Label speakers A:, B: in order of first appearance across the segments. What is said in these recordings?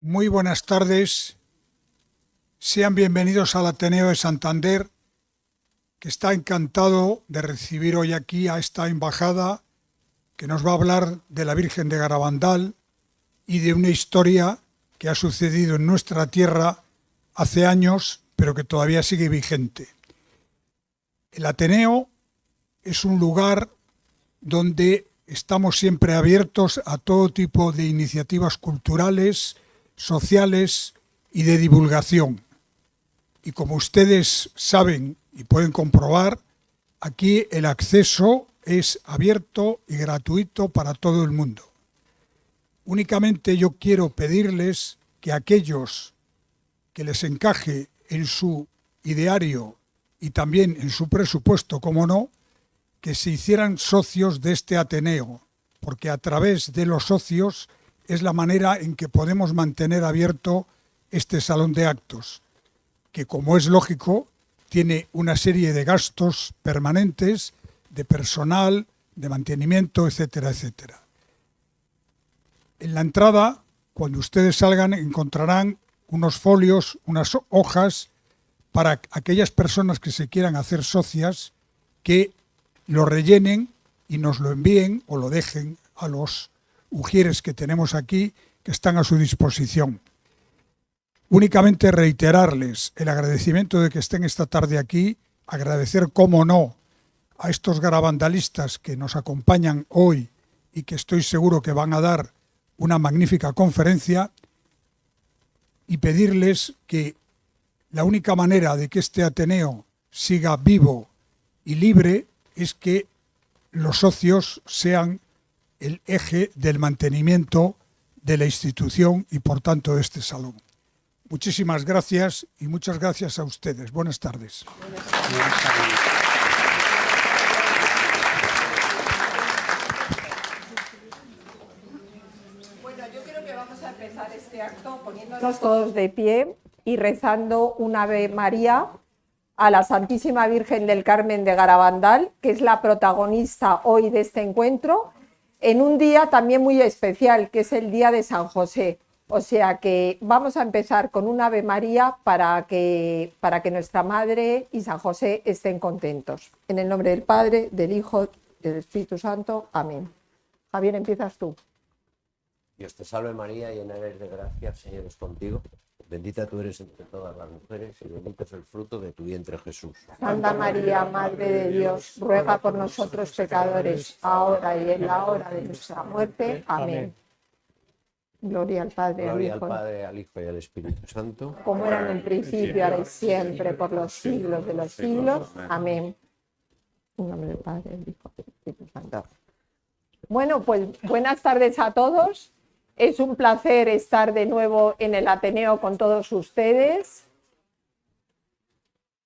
A: Muy buenas tardes, sean bienvenidos al Ateneo de Santander, que está encantado de recibir hoy aquí a esta embajada que nos va a hablar de la Virgen de Garabandal y de una historia que ha sucedido en nuestra tierra hace años, pero que todavía sigue vigente. El Ateneo es un lugar donde estamos siempre abiertos a todo tipo de iniciativas culturales, sociales y de divulgación. Y como ustedes saben y pueden comprobar, aquí el acceso es abierto y gratuito para todo el mundo. Únicamente yo quiero pedirles que aquellos que les encaje en su ideario y también en su presupuesto, como no, que se hicieran socios de este Ateneo, porque a través de los socios es la manera en que podemos mantener abierto este salón de actos, que, como es lógico, tiene una serie de gastos permanentes, de personal, de mantenimiento, etcétera, etcétera. En la entrada, cuando ustedes salgan, encontrarán unos folios, unas hojas, para aquellas personas que se quieran hacer socias, que lo rellenen y nos lo envíen o lo dejen a los ujieres que tenemos aquí, que están a su disposición. Únicamente reiterarles el agradecimiento de que estén esta tarde aquí, agradecer, cómo no, a estos garabandalistas que nos acompañan hoy y que estoy seguro que van a dar una magnífica conferencia, y pedirles que la única manera de que este Ateneo siga vivo y libre es que los socios sean el eje del mantenimiento de la institución y, por tanto, de este salón. Muchísimas gracias y muchas gracias a ustedes. Buenas tardes.
B: Bueno, yo creo que vamos a empezar este acto poniéndonos todos de pie y rezando un Ave María a la Santísima Virgen del Carmen de Garabandal, que es la protagonista hoy de este encuentro, en un día también muy especial, que es el día de San José. O sea que vamos a empezar con un Ave María para que nuestra Madre y San José estén contentos. En el nombre del Padre, del Hijo, del Espíritu Santo. Amén. Javier, empiezas tú.
C: Dios te salve María, llena eres de gracia, el Señor es contigo. Bendita tú eres entre todas las mujeres y bendito es el fruto de tu vientre, Jesús.
B: Santa María, Madre de Dios, ruega por nosotros pecadores, ahora y en la hora de nuestra muerte. Amén. Gloria al Padre,
C: Gloria
B: al
C: al
B: Hijo,
C: Padre, al Hijo y al Espíritu Santo.
B: como era en el principio, ahora y siempre, por los siglos de los siglos. Amén. En nombre del Padre, del Hijo y del Espíritu Santo. Bueno, pues buenas tardes a todos. Es un placer estar de nuevo en el Ateneo con todos ustedes,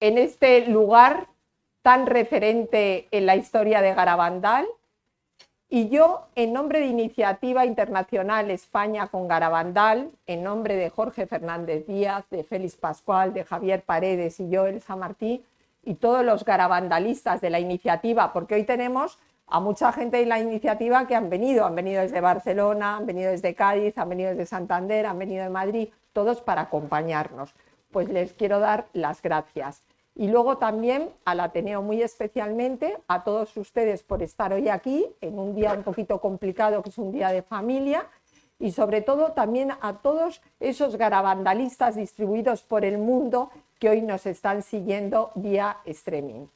B: en este lugar tan referente en la historia de Garabandal. Y yo, en nombre de Iniciativa Internacional España con Garabandal, en nombre de Jorge Fernández Díaz, de Félix Pascual, de Javier Paredes y yo, Elsa Martí, y todos los garabandalistas de la iniciativa, porque hoy tenemos a mucha gente en la iniciativa que han venido desde Barcelona, han venido desde Cádiz, han venido desde Santander, han venido de Madrid, todos para acompañarnos. Pues les quiero dar las gracias. Y luego también al Ateneo, muy especialmente a todos ustedes por estar hoy aquí, en un día un poquito complicado, que es un día de familia, y sobre todo también a todos esos garabandalistas distribuidos por el mundo que hoy nos están siguiendo vía streaming.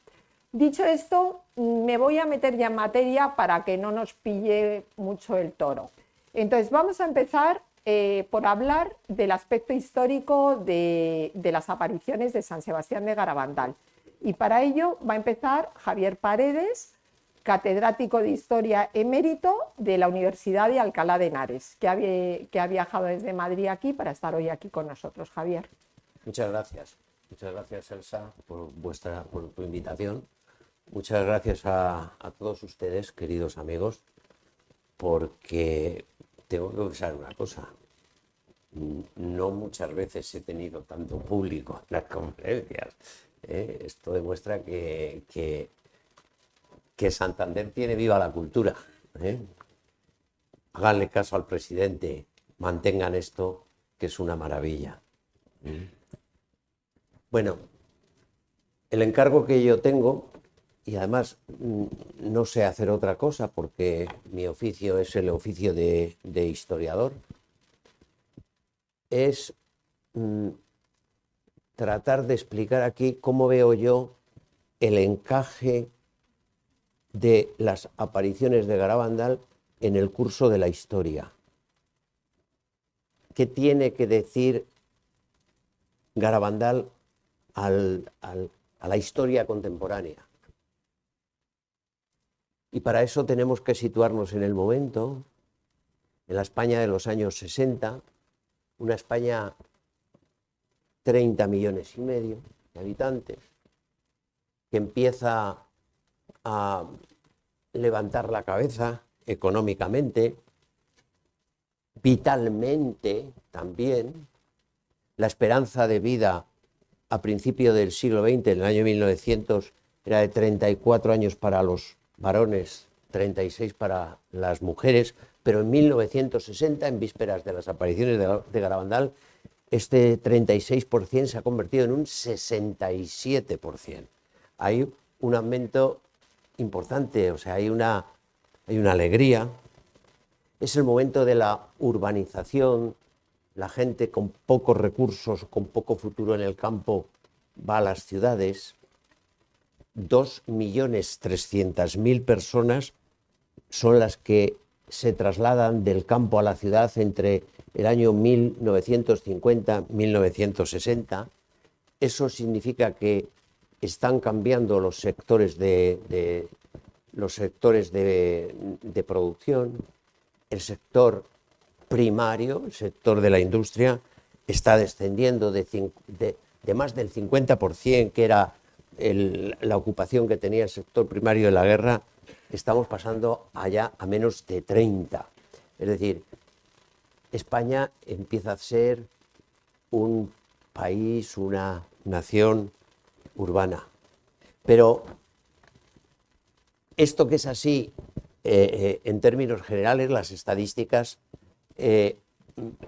B: Dicho esto, me voy a meter ya en materia para que no nos pille mucho el toro. Entonces vamos a empezar por hablar del aspecto histórico de las apariciones de San Sebastián de Garabandal. Y para ello va a empezar Javier Paredes, catedrático de Historia emérito de la Universidad de Alcalá de Henares, que ha viajado desde Madrid aquí para estar hoy aquí con nosotros. Javier.
C: Muchas gracias Elsa por tu invitación. Muchas gracias a todos ustedes, queridos amigos, porque tengo que confesar una cosa. No muchas veces he tenido tanto público en las conferencias. Esto demuestra que Santander tiene viva la cultura. Háganle caso al presidente, mantengan esto, que es una maravilla. Bueno, el encargo que yo tengo, y además no sé hacer otra cosa porque mi oficio es el oficio de historiador, es tratar de explicar aquí cómo veo yo el encaje de las apariciones de Garabandal en el curso de la historia. ¿Qué tiene que decir Garabandal a la historia contemporánea? Y para eso tenemos que situarnos en el momento, en la España de los años 60, una España 30,5 millones de habitantes, que empieza a levantar la cabeza económicamente, vitalmente también. La esperanza de vida a principios del siglo XX, en el año 1900, era de 34 años para los varones, 36 para las mujeres, pero en 1960, en vísperas de las apariciones de Garabandal, este 36% se ha convertido en un 67%. Hay un aumento importante, o sea, hay una alegría. Es el momento de la urbanización. La gente con pocos recursos, con poco futuro en el campo, va a las ciudades. 2,3 millones personas son las que se trasladan del campo a la ciudad entre el año 1950-1960. Eso significa que están cambiando los sectores de producción. El sector primario, el sector de la industria, está descendiendo de más del 50%, que era la ocupación que tenía el sector primario de la guerra. Estamos pasando allá a menos de 30%. Es decir, España empieza a ser un país, una nación urbana. Pero esto que es así, en términos generales, las estadísticas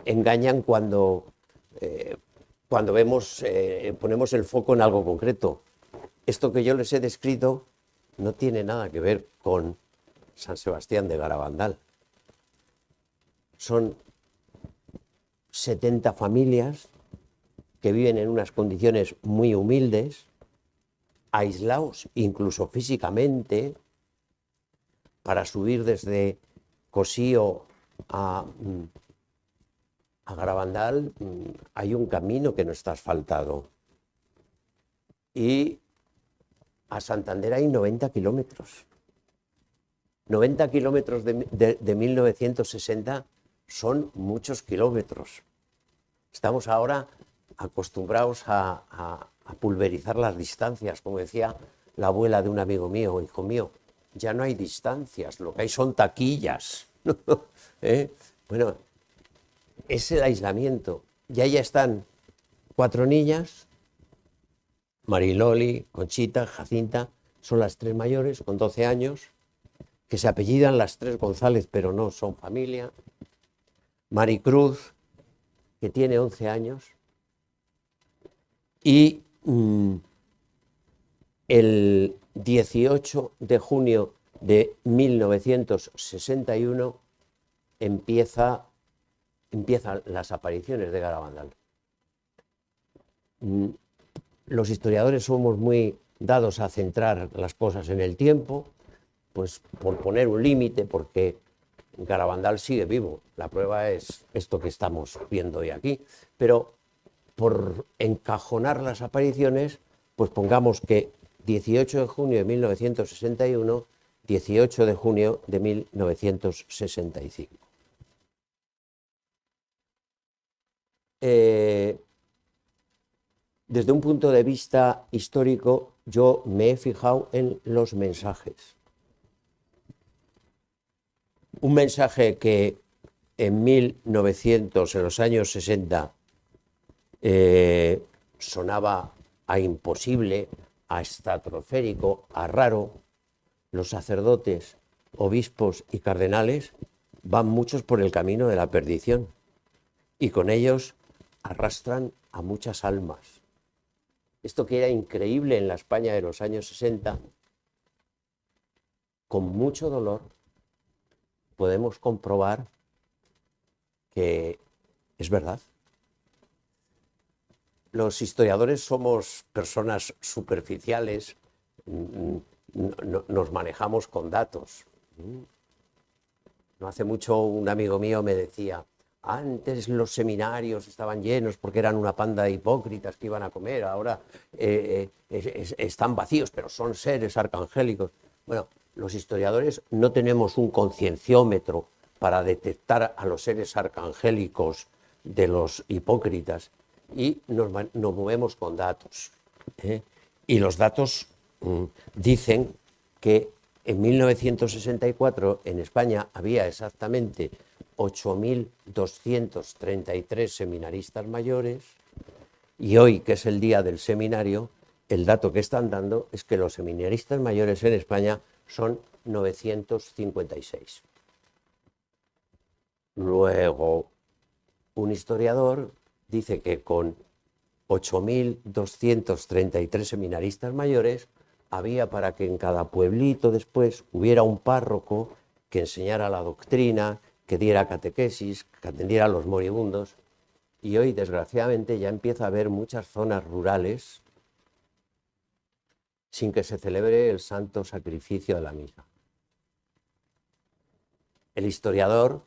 C: engañan cuando ponemos el foco en algo concreto. Esto que yo les he descrito no tiene nada que ver con San Sebastián de Garabandal. Son 70 familias que viven en unas condiciones muy humildes, aislados incluso físicamente. Para subir desde Cosío a Garabandal hay un camino que no está asfaltado. Y a Santander hay 90 kilómetros. 90 kilómetros de 1960 son muchos kilómetros. Estamos ahora acostumbrados a pulverizar las distancias, como decía la abuela de un amigo mío: hijo mío, ya no hay distancias, lo que hay son taquillas. Bueno, es el aislamiento. Ya están 4 niñas, Mariloli, Conchita, Jacinta, son las 3 mayores, con 12 años, que se apellidan las 3 González, pero no son familia. Maricruz, que tiene 11 años. Y el 18 de junio de 1961 empiezan las apariciones de Garabandal. Los historiadores somos muy dados a centrar las cosas en el tiempo, pues por poner un límite, porque Garabandal sigue vivo. La prueba es esto que estamos viendo hoy aquí. Pero por encajonar las apariciones, pues pongamos que 18 de junio de 1961, 18 de junio de 1965. Desde un punto de vista histórico, yo me he fijado en los mensajes. Un mensaje que en los años 60, sonaba a imposible, a estratosférico, a raro. Los sacerdotes, obispos y cardenales van muchos por el camino de la perdición, y con ellos arrastran a muchas almas. Esto que era increíble en la España de los años 60, con mucho dolor podemos comprobar que es verdad. Los historiadores somos personas superficiales, nos manejamos con datos. No hace mucho un amigo mío me decía, antes los seminarios estaban llenos porque eran una panda de hipócritas que iban a comer, ahora están vacíos, pero son seres arcangélicos. Bueno, los historiadores no tenemos un concienciómetro para detectar a los seres arcangélicos de los hipócritas y nos movemos con datos. Y los datos dicen que en 1964 en España había exactamente 8.233 seminaristas mayores y hoy, que es el día del seminario, el dato que están dando es que los seminaristas mayores en España son 956. Luego, un historiador dice que con 8.233 seminaristas mayores había para que en cada pueblito después hubiera un párroco que enseñara la doctrina, que diera catequesis, que atendiera a los moribundos. Y hoy, desgraciadamente, ya empieza a haber muchas zonas rurales sin que se celebre el santo sacrificio de la misa. El historiador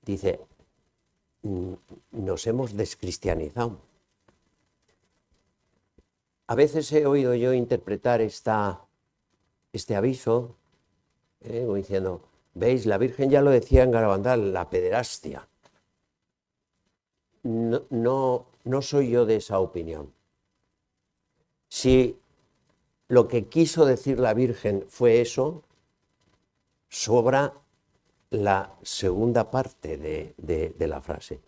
C: dice, nos hemos descristianizado. A veces he oído yo interpretar este aviso como diciendo, veis, la Virgen ya lo decía en Garabandal, la pederastia. No soy yo de esa opinión. Si lo que quiso decir la Virgen fue eso, sobra la segunda parte de la frase.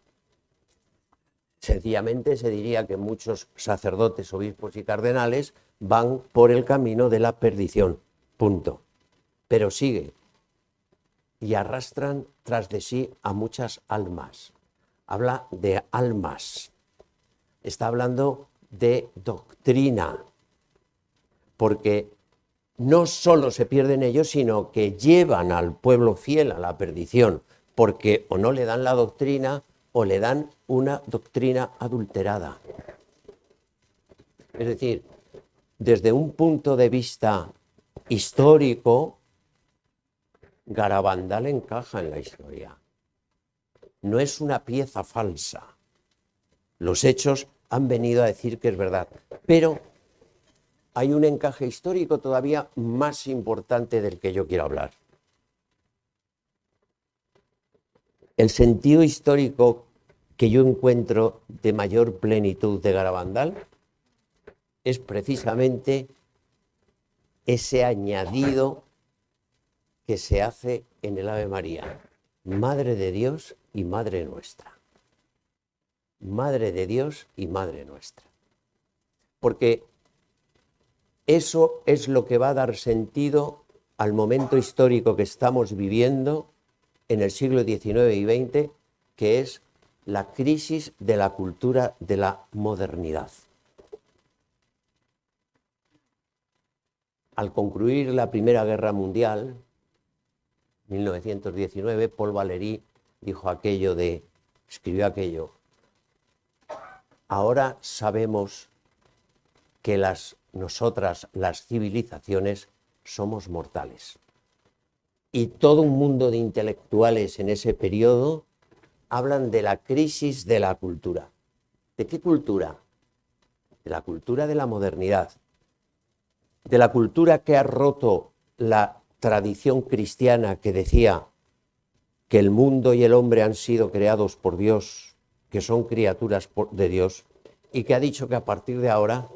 C: Sencillamente se diría que muchos sacerdotes, obispos y cardenales van por el camino de la perdición, punto. Pero sigue, y arrastran tras de sí a muchas almas. Habla de almas, está hablando de doctrina, porque no solo se pierden ellos, sino que llevan al pueblo fiel a la perdición, porque o no le dan la doctrina o le dan una doctrina adulterada. Es decir, desde un punto de vista histórico, Garabandal encaja en la historia. No es una pieza falsa. Los hechos han venido a decir que es verdad, pero hay un encaje histórico todavía más importante del que yo quiero hablar. El sentido histórico que yo encuentro de mayor plenitud de Garabandal es precisamente ese añadido que se hace en el Ave María, Madre de Dios y Madre nuestra. Madre de Dios y Madre nuestra. Porque eso es lo que va a dar sentido al momento histórico que estamos viviendo en el siglo XIX y XX, que es la crisis de la cultura de la modernidad. Al concluir la Primera Guerra Mundial, 1919, Paul Valéry escribió aquello, ahora sabemos que nosotras, las civilizaciones, somos mortales. Y todo un mundo de intelectuales en ese periodo hablan de la crisis de la cultura. ¿De qué cultura? De la cultura de la modernidad, de la cultura que ha roto la tradición cristiana que decía que el mundo y el hombre han sido creados por Dios, que son criaturas de Dios, y que ha dicho que a partir de ahora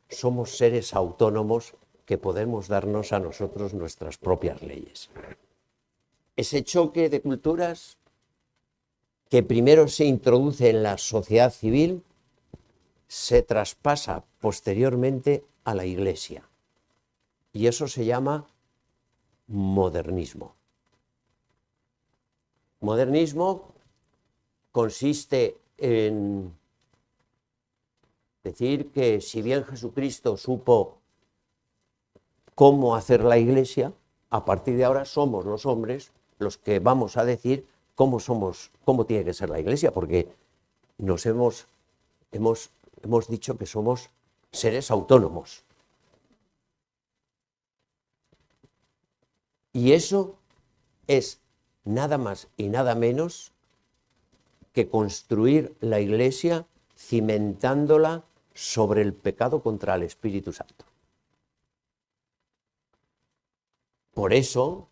C: somos seres autónomos que podemos darnos a nosotros nuestras propias leyes. Ese choque de culturas que primero se introduce en la sociedad civil se traspasa posteriormente a la Iglesia. Y eso se llama modernismo. Modernismo consiste en Decir que si bien Jesucristo supo cómo hacer la Iglesia, a partir de ahora somos los hombres los que vamos a decir cómo tiene que ser la Iglesia, porque hemos dicho que somos seres autónomos. Y eso es nada más y nada menos que construir la Iglesia cimentándola sobre el pecado contra el Espíritu Santo. Por eso,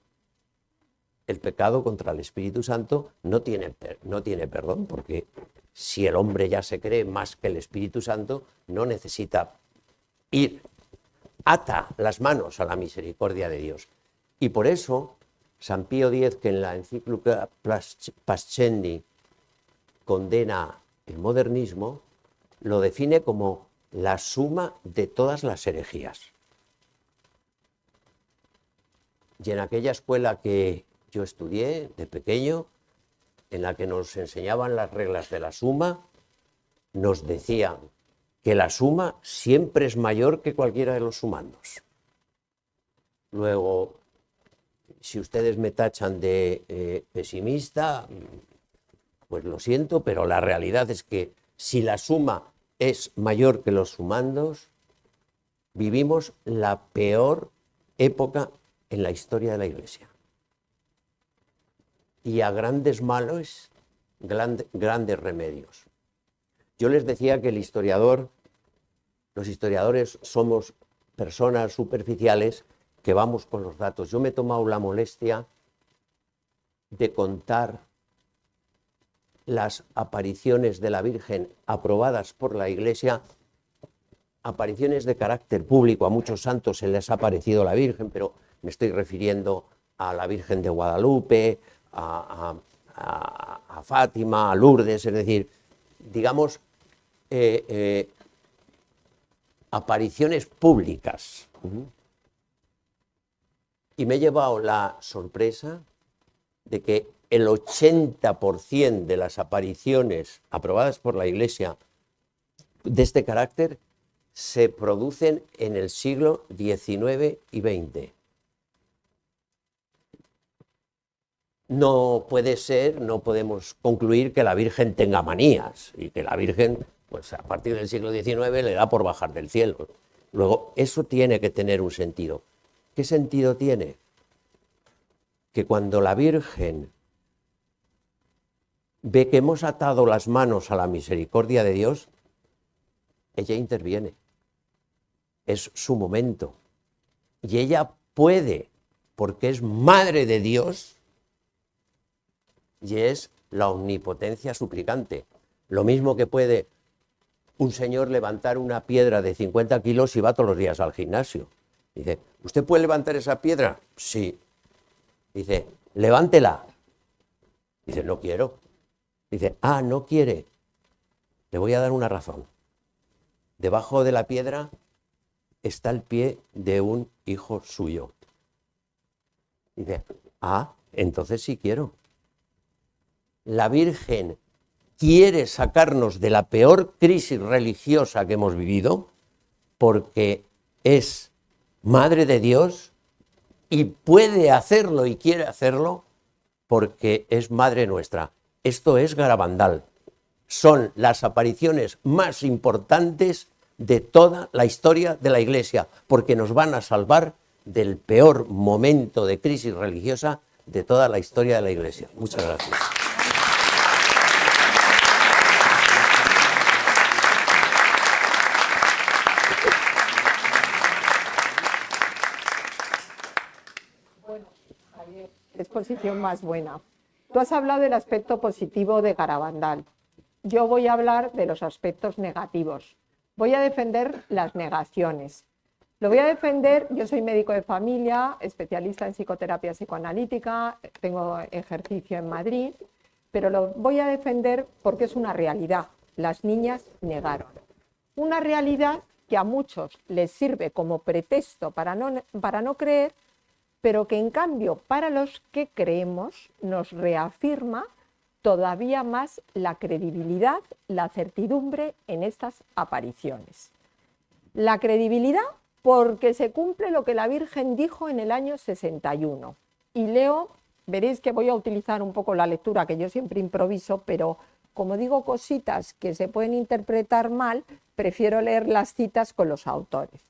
C: el pecado contra el Espíritu Santo no tiene perdón, porque si el hombre ya se cree más que el Espíritu Santo, no necesita ata las manos a la misericordia de Dios. Y por eso, San Pío X, que en la encíclica Pascendi condena el modernismo, lo define como la suma de todas las herejías. Y en aquella escuela que yo estudié de pequeño, en la que nos enseñaban las reglas de la suma, nos decían que la suma siempre es mayor que cualquiera de los sumandos. Luego, si ustedes me tachan de pesimista, pues lo siento, pero la realidad es que si la suma es mayor que los sumandos, vivimos la peor época en la historia de la Iglesia. Y a grandes males, grandes remedios. Yo les decía que los historiadores somos personas superficiales que vamos con los datos. Yo me he tomado la molestia de contar las apariciones de la Virgen aprobadas por la Iglesia, apariciones de carácter público. A muchos santos se les ha aparecido la Virgen, pero me estoy refiriendo a la Virgen de Guadalupe, a Fátima, a Lourdes, es decir, digamos, apariciones públicas. Y me he llevado la sorpresa de que el 80% de las apariciones aprobadas por la Iglesia de este carácter se producen en el siglo XIX y XX. No puede ser, no podemos concluir que la Virgen tenga manías y que la Virgen, pues a partir del siglo XIX, le da por bajar del cielo. Luego, eso tiene que tener un sentido. ¿Qué sentido tiene? Que cuando la Virgen ve que hemos atado las manos a la misericordia de Dios, ella interviene. Es su momento. Y ella puede, porque es madre de Dios, y es la omnipotencia suplicante. Lo mismo que puede un señor levantar una piedra de 50 kilos y va todos los días al gimnasio. Dice, ¿usted puede levantar esa piedra? Sí. Dice, levántela. Dice, no quiero. Dice, no quiere. Le voy a dar una razón. Debajo de la piedra está el pie de un hijo suyo. Dice, entonces sí quiero. La Virgen quiere sacarnos de la peor crisis religiosa que hemos vivido porque es Madre de Dios y puede hacerlo y quiere hacerlo porque es Madre nuestra. Esto es Garabandal. Son las apariciones más importantes de toda la historia de la Iglesia porque nos van a salvar del peor momento de crisis religiosa de toda la historia de la Iglesia. Muchas gracias.
B: Exposición más buena. Tú has hablado del aspecto positivo de Garabandal. Yo voy a hablar de los aspectos negativos. Voy a defender las negaciones. Lo voy a defender, yo soy médico de familia, especialista en psicoterapia psicoanalítica, tengo ejercicio en Madrid, pero lo voy a defender porque es una realidad. Las niñas negaron. Una realidad que a muchos les sirve como pretexto para no creer, pero que en cambio para los que creemos nos reafirma todavía más la credibilidad, la certidumbre en estas apariciones. La credibilidad porque se cumple lo que la Virgen dijo en el año 61. Y leo, veréis que voy a utilizar un poco la lectura, que yo siempre improviso, pero como digo cositas que se pueden interpretar mal, prefiero leer las citas con los autores.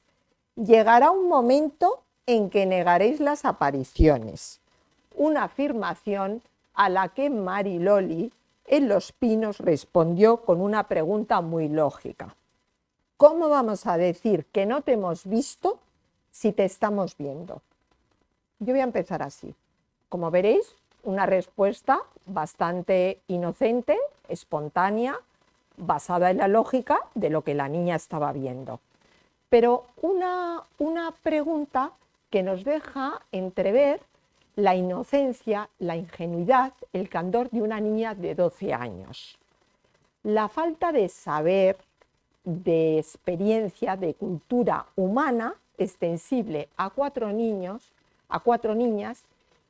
B: Llegará un momento en que negaréis las apariciones, una afirmación a la que Mariloli en Los Pinos respondió con una pregunta muy lógica. ¿Cómo vamos a decir que no te hemos visto si te estamos viendo? Yo voy a empezar así. Como veréis, una respuesta bastante inocente, espontánea, basada en la lógica de lo que la niña estaba viendo. Pero una pregunta que nos deja entrever la inocencia, la ingenuidad, el candor de una niña de 12 años. La falta de saber, de experiencia, de cultura humana extensible a 4 niños, a 4 niñas,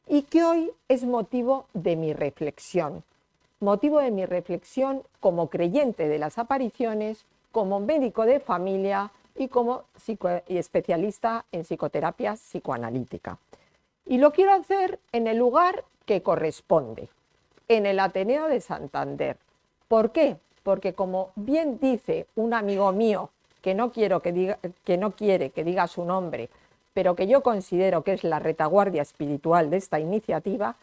B: y que hoy es motivo de mi reflexión. Motivo de mi reflexión como creyente de las apariciones, como médico de familia y como especialista en psicoterapia psicoanalítica. Y lo quiero hacer en el lugar que corresponde, en el Ateneo de Santander. ¿Por qué? Porque como bien dice un amigo mío, que no quiere que diga su nombre, pero que yo considero que es la retaguardia espiritual de esta iniciativa,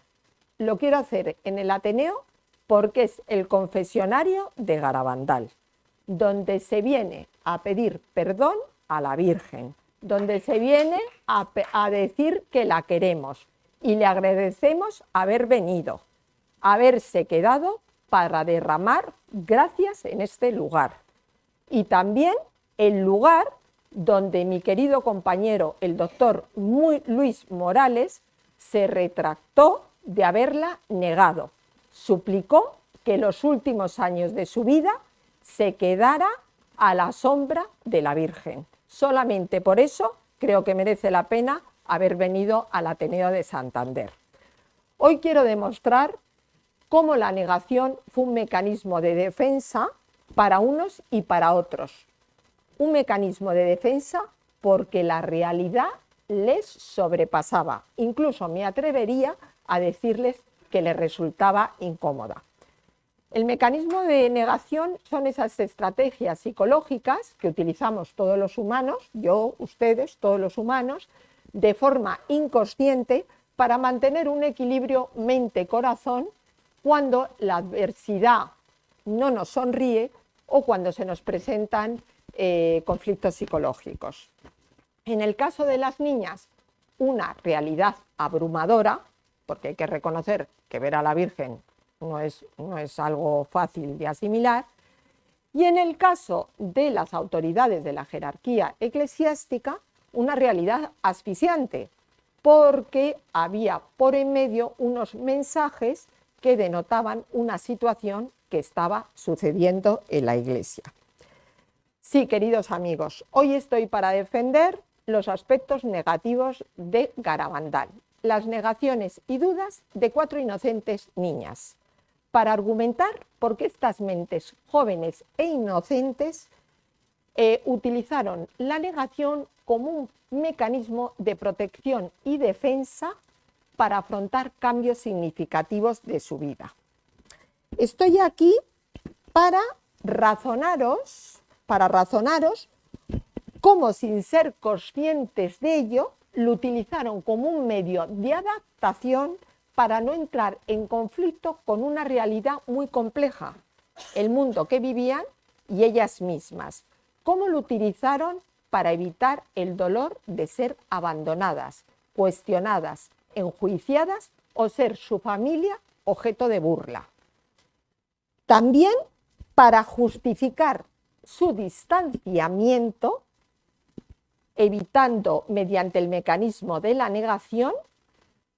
B: lo quiero hacer en el Ateneo porque es el confesionario de Garabandal, donde se viene a pedir perdón a la Virgen, donde se viene a decir que la queremos y le agradecemos haber venido, haberse quedado para derramar gracias en este lugar. Y también el lugar donde mi querido compañero, el doctor Luis Morales, se retractó de haberla negado. Suplicó que los últimos años de su vida se quedara a la sombra de la Virgen. Solamente por eso creo que merece la pena haber venido al Ateneo de Santander. Hoy quiero demostrar cómo la negación fue un mecanismo de defensa para unos y para otros. Un mecanismo de defensa porque la realidad les sobrepasaba. Incluso me atrevería a decirles que les resultaba incómoda. El mecanismo de negación son esas estrategias psicológicas que utilizamos todos los humanos, yo, ustedes, todos los humanos, de forma inconsciente para mantener un equilibrio mente-corazón cuando la adversidad no nos sonríe o cuando se nos presentan conflictos psicológicos. En el caso de las niñas, una realidad abrumadora, porque hay que reconocer que ver a la Virgen no es algo fácil de asimilar, y en el caso de las autoridades de la jerarquía eclesiástica, una realidad asfixiante, porque había por en medio unos mensajes que denotaban una situación que estaba sucediendo en la Iglesia. Sí, queridos amigos, hoy estoy para defender los aspectos negativos de Garabandal, las negaciones y dudas de 4 inocentes niñas, para argumentar por qué estas mentes jóvenes e inocentes utilizaron la negación como un mecanismo de protección y defensa para afrontar cambios significativos de su vida. Estoy aquí para razonaros cómo, sin ser conscientes de ello, lo utilizaron como un medio de adaptación para no entrar en conflicto con una realidad muy compleja, el mundo que vivían y ellas mismas. Cómo lo utilizaron para evitar el dolor de ser abandonadas, cuestionadas, enjuiciadas o ser su familia objeto de burla. También para justificar su distanciamiento, evitando mediante el mecanismo de la negación,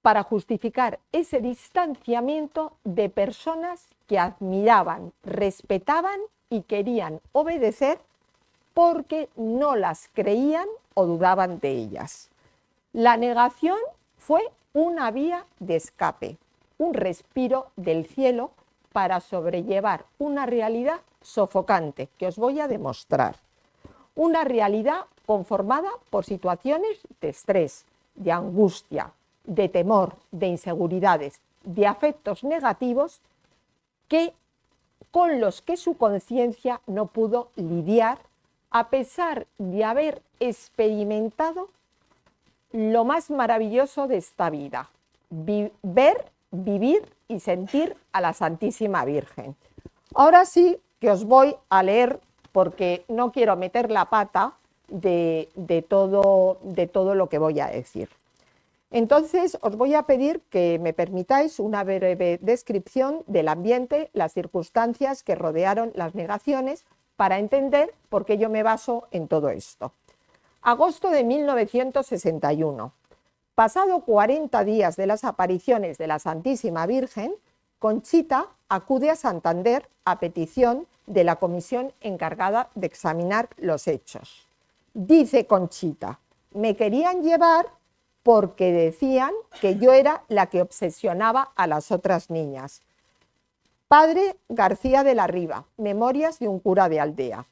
B: para justificar ese distanciamiento de personas que admiraban, respetaban y querían obedecer porque no las creían o dudaban de ellas. La negación fue una vía de escape, un respiro del cielo para sobrellevar una realidad sofocante que os voy a demostrar. Una realidad conformada por situaciones de estrés, de angustia, de temor, de inseguridades, de afectos negativos con los que su conciencia no pudo lidiar, a pesar de haber experimentado lo más maravilloso de esta vida: ver, vivir y sentir a la Santísima Virgen. Ahora sí que os voy a leer, porque no quiero meter la pata de todo lo que voy a decir. Entonces os voy a pedir que me permitáis una breve descripción del ambiente, las circunstancias que rodearon las negaciones, para entender por qué yo me baso en todo esto. Agosto de 1961. Pasado 40 días de las apariciones de la Santísima Virgen, Conchita acude a Santander a petición de la comisión encargada de examinar los hechos. Dice Conchita: me querían llevar porque decían que yo era la que obsesionaba a las otras niñas. Padre García de la Riva, Memorias de un cura de aldea.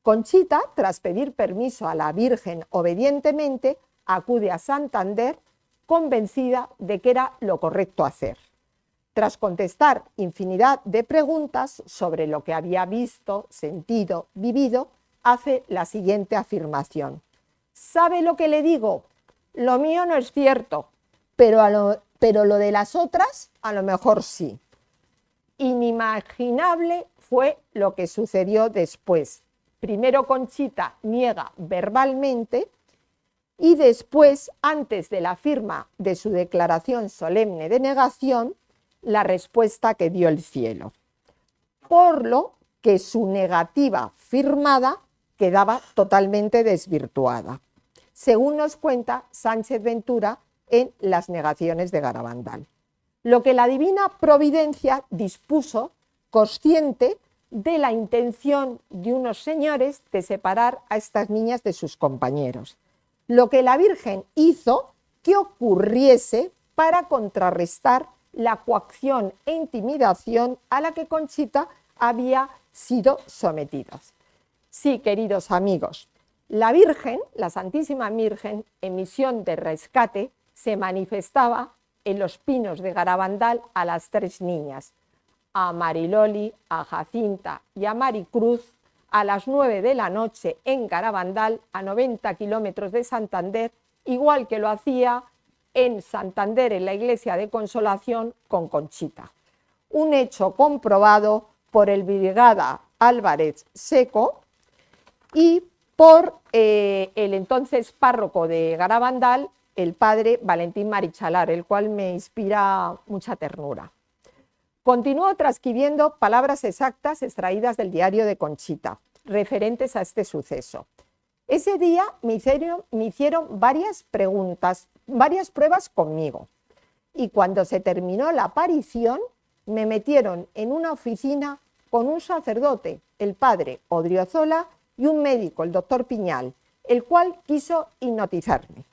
B: Conchita, tras pedir permiso a la Virgen obedientemente, acude a Santander convencida de que era lo correcto hacer. Tras contestar infinidad de preguntas sobre lo que había visto, sentido, vivido, hace la siguiente afirmación: ¿sabe lo que le digo? Lo mío no es cierto, pero lo de las otras a lo mejor sí. Inimaginable fue lo que sucedió después. Primero Conchita niega verbalmente y después, antes de la firma de su declaración solemne de negación, la respuesta que dio el cielo. Por lo que su negativa firmada quedaba totalmente desvirtuada, según nos cuenta Sánchez Ventura en Las negaciones de Garabandal. Lo que la divina providencia dispuso, consciente de la intención de unos señores de separar a estas niñas de sus compañeros. Lo que la Virgen hizo que ocurriese para contrarrestar la coacción e intimidación a la que Conchita había sido sometida. Sí, queridos amigos, la Virgen, la Santísima Virgen, en misión de rescate, se manifestaba en los pinos de Garabandal a las tres niñas, a Mariloli, a Jacinta y a Maricruz, a las 9 de la noche en Garabandal, a 90 kilómetros de Santander, igual que lo hacía en Santander, en la iglesia de Consolación, con Conchita. Un hecho comprobado por el brigada Álvarez Seco y por el entonces párroco de Garabandal, el padre Valentín Marichalar, el cual me inspira mucha ternura. Continúo transcribiendo palabras exactas extraídas del diario de Conchita, referentes a este suceso. Ese día me hicieron varias preguntas, varias pruebas conmigo, y cuando se terminó la aparición me metieron en una oficina con un sacerdote, el padre Odriozola, y un médico, el doctor Piñal, el cual quiso hipnotizarme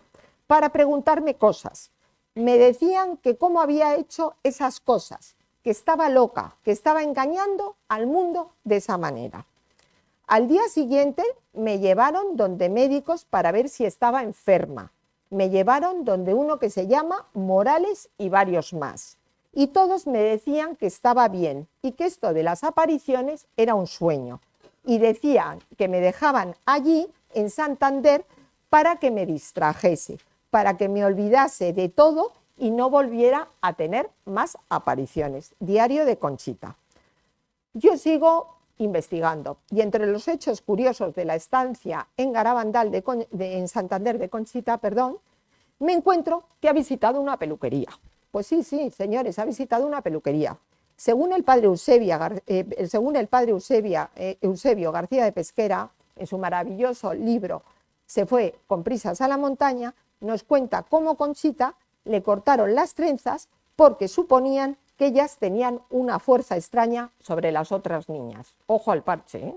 B: para preguntarme cosas. Me decían que cómo había hecho esas cosas, que estaba loca, que estaba engañando al mundo de esa manera. Al día siguiente me llevaron donde médicos para ver si estaba enferma. Me llevaron donde uno que se llama Morales y varios más. Y todos me decían que estaba bien y que esto de las apariciones era un sueño. Y decían que me dejaban allí, en Santander, para que me distrajese, para que me olvidase de todo y no volviera a tener más apariciones. Diario de Conchita. Yo sigo investigando y entre los hechos curiosos de la estancia en Garabandal, en Santander de Conchita, me encuentro que ha visitado una peluquería. Pues sí, señores, ha visitado una peluquería. Según el padre Eusebio García de Pesquera, en su maravilloso libro Se fue con prisas a la montaña, nos cuenta cómo Conchita le cortaron las trenzas porque suponían que ellas tenían una fuerza extraña sobre las otras niñas. Ojo al parche, ¿eh?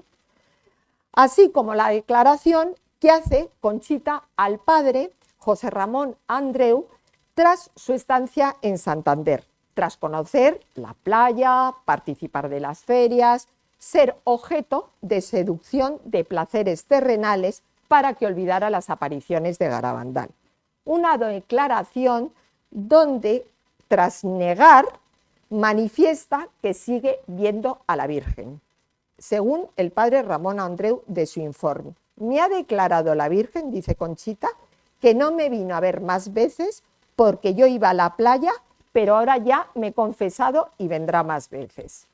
B: Así como la declaración que hace Conchita al padre José Ramón Andreu tras su estancia en Santander. tras conocer la playa, participar de las ferias, ser objeto de seducción de placeres terrenales para que olvidara las apariciones de Garabandal. Una declaración donde, tras negar, manifiesta que sigue viendo a la Virgen. Según el padre Ramón Andreu de su informe, me ha declarado la Virgen, dice Conchita, que no me vino a ver más veces porque yo iba a la playa, pero ahora ya me he confesado y vendrá más veces.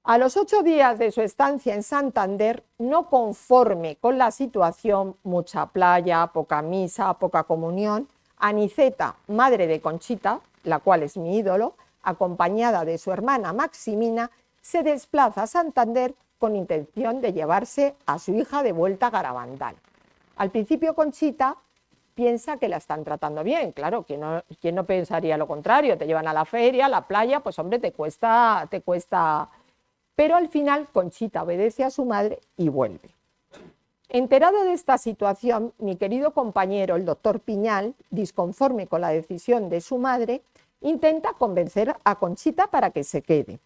B: A los 8 días de su estancia en Santander, no conforme con la situación, mucha playa, poca misa, poca comunión, Aniceta, madre de Conchita, la cual es mi ídolo, acompañada de su hermana Maximina, se desplaza a Santander con intención de llevarse a su hija de vuelta a Garabandal. Al principio Conchita piensa que la están tratando bien, claro, ¿quién no pensaría lo contrario? Te llevan a la feria, a la playa, pues hombre, te cuesta. Pero al final Conchita obedece a su madre y vuelve. Enterado de esta situación, mi querido compañero, el doctor Piñal, disconforme con la decisión de su madre, intenta convencer a Conchita para que se quede.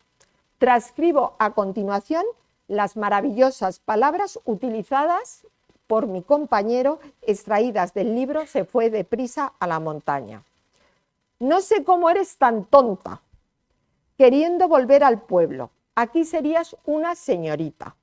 B: Transcribo a continuación las maravillosas palabras utilizadas por mi compañero, extraídas del libro Se fue deprisa a la montaña. No sé cómo eres tan tonta, queriendo volver al pueblo. Aquí serías una señorita.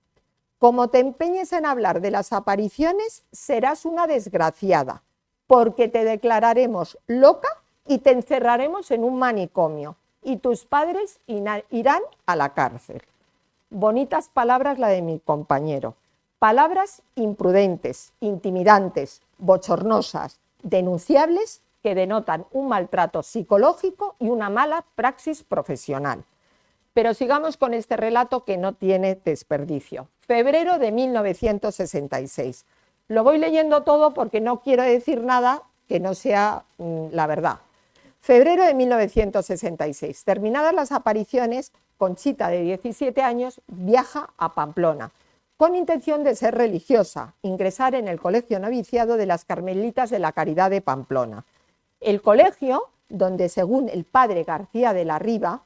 B: Como te empeñes en hablar de las apariciones, serás una desgraciada, porque te declararemos loca y te encerraremos en un manicomio, y tus padres irán a la cárcel. Bonitas palabras la de mi compañero. Palabras imprudentes, intimidantes, bochornosas, denunciables, que denotan un maltrato psicológico y una mala praxis profesional. Pero sigamos con este relato que no tiene desperdicio. Febrero de 1966. Lo voy leyendo todo porque no quiero decir nada que no sea la verdad. Febrero de 1966. Terminadas las apariciones, Conchita, de 17 años, viaja a Pamplona con intención de ser religiosa, ingresar en el colegio noviciado de las Carmelitas de la Caridad de Pamplona. El colegio, donde según el padre García de la Riva,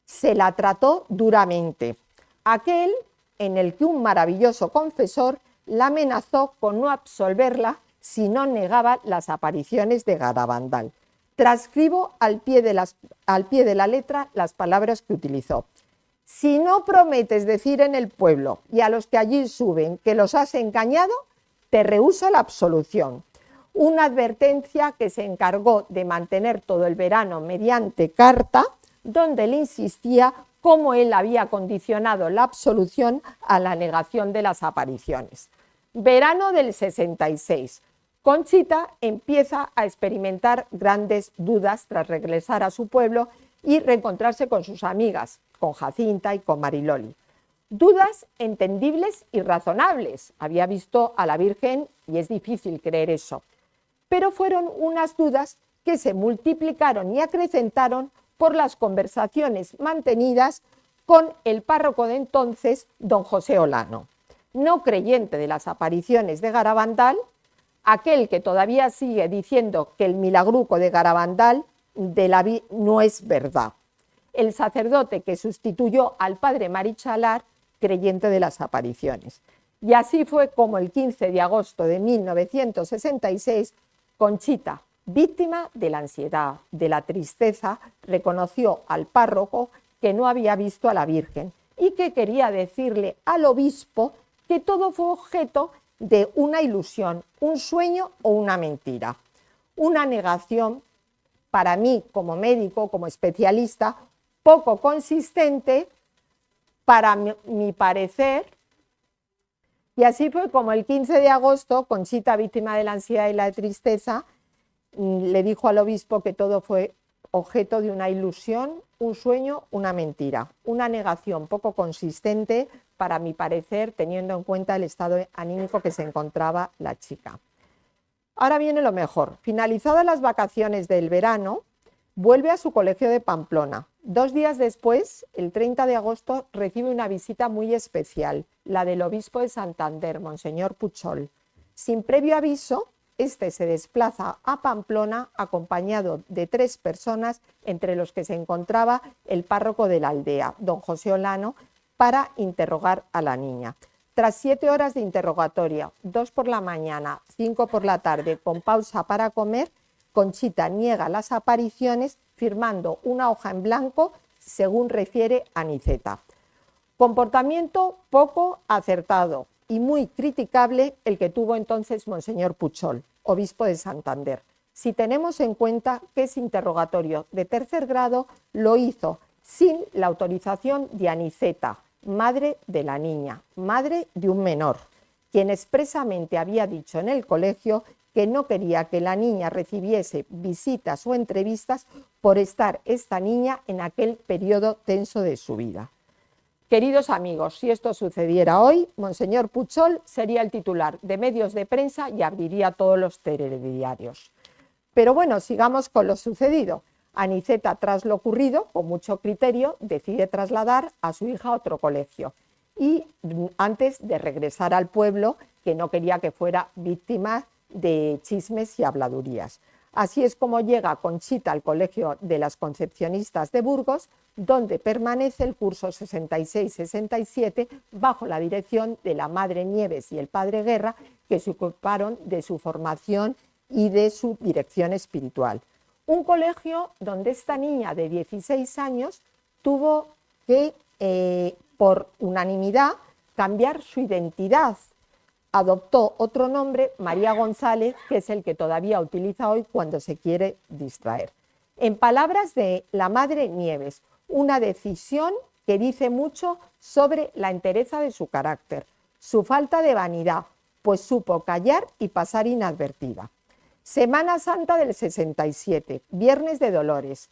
B: se la trató duramente. Aquel en el que un maravilloso confesor la amenazó con no absolverla si no negaba las apariciones de Garabandal. Transcribo al pie de la letra las palabras que utilizó. Si no prometes decir en el pueblo y a los que allí suben que los has engañado, te rehúso la absolución. Una advertencia que se encargó de mantener todo el verano mediante carta, donde le insistía cómo él había condicionado la absolución a la negación de las apariciones. Verano del 66. Conchita empieza a experimentar grandes dudas tras regresar a su pueblo y reencontrarse con sus amigas, con Jacinta y con Mariloli. Dudas entendibles y razonables. Había visto a la Virgen y es difícil creer eso. Pero fueron unas dudas que se multiplicaron y acrecentaron por las conversaciones mantenidas con el párroco de entonces, don José Olano. No creyente de las apariciones de Garabandal, aquel que todavía sigue diciendo que el milagruco de Garabandal no es verdad. El sacerdote que sustituyó al padre Marichalar, creyente de las apariciones. Y así fue como el 15 de agosto de 1966, Conchita, víctima de la ansiedad, de la tristeza, reconoció al párroco que no había visto a la Virgen y que quería decirle al obispo que todo fue objeto de una ilusión, un sueño o una mentira. Una negación, para mí como médico, como especialista, poco consistente para mi parecer. Y así fue como el 15 de agosto, Conchita, víctima de la ansiedad y la tristeza, le dijo al obispo que todo fue objeto de una ilusión, un sueño, una mentira. Una negación poco consistente, para mi parecer, teniendo en cuenta el estado anímico que se encontraba la chica. Ahora viene lo mejor. Finalizadas las vacaciones del verano, vuelve a su colegio de Pamplona. 2 días después, el 30 de agosto, recibe una visita muy especial, la del obispo de Santander, Monseñor Puchol. Sin previo aviso, este se desplaza a Pamplona acompañado de 3 personas, entre los que se encontraba el párroco de la aldea, don José Olano, para interrogar a la niña. Tras 7 horas de interrogatorio, 2 por la mañana, 5 por la tarde, con pausa para comer, Conchita niega las apariciones firmando una hoja en blanco, según refiere Aniceta. Comportamiento poco acertado y muy criticable el que tuvo entonces Monseñor Puchol, obispo de Santander, si tenemos en cuenta que ese interrogatorio de 3er grado lo hizo sin la autorización de Aniceta, madre de la niña, madre de un menor, quien expresamente había dicho en el colegio que no quería que la niña recibiese visitas o entrevistas por estar esta niña en aquel periodo tenso de su vida. Queridos amigos, si esto sucediera hoy, Monseñor Puchol sería el titular de medios de prensa y abriría todos los telediarios. Pero bueno, sigamos con lo sucedido. Aniceta, tras lo ocurrido, con mucho criterio, decide trasladar a su hija a otro colegio y antes de regresar al pueblo, que no quería que fuera víctima de chismes y habladurías. Así es como llega Conchita al Colegio de las Concepcionistas de Burgos, donde permanece el curso 66-67 bajo la dirección de la Madre Nieves y el Padre Guerra, que se ocuparon de su formación y de su dirección espiritual. Un colegio donde esta niña de 16 años tuvo que, por unanimidad, cambiar su identidad. Adoptó otro nombre, María González, que es el que todavía utiliza hoy cuando se quiere distraer. En palabras de la Madre Nieves, una decisión que dice mucho sobre la entereza de su carácter, su falta de vanidad, pues supo callar y pasar inadvertida. Semana Santa del 67, Viernes de Dolores.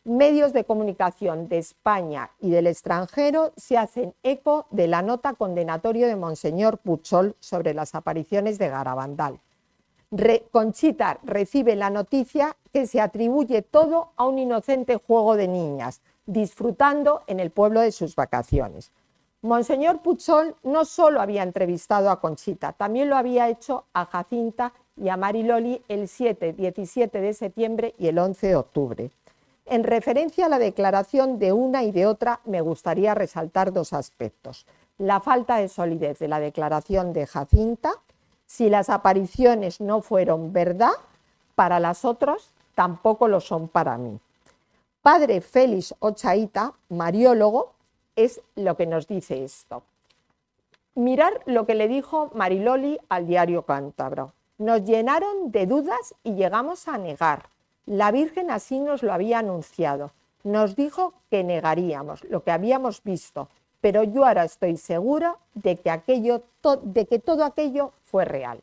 B: Medios de comunicación de España y del extranjero se hacen eco de la nota condenatoria de Monseñor Puchol sobre las apariciones de Garabandal. Conchita recibe la noticia que se atribuye todo a un inocente juego de niñas, disfrutando en el pueblo de sus vacaciones. Monseñor Puchol no solo había entrevistado a Conchita, también lo había hecho a Jacinta y a Mariloli el 7, 17 de septiembre y el 11 de octubre. En referencia a la declaración de una y de otra, me gustaría resaltar 2 aspectos. La falta de solidez de la declaración de Jacinta. Si las apariciones no fueron verdad, para las otras tampoco lo son para mí. Padre Félix Ochaíta, mariólogo, es lo que nos dice esto. Mirar lo que le dijo Mariloli al Diario Cántabro. Nos llenaron de dudas y llegamos a negar. La Virgen así nos lo había anunciado. Nos dijo que negaríamos lo que habíamos visto, pero yo ahora estoy segura de que todo aquello fue real.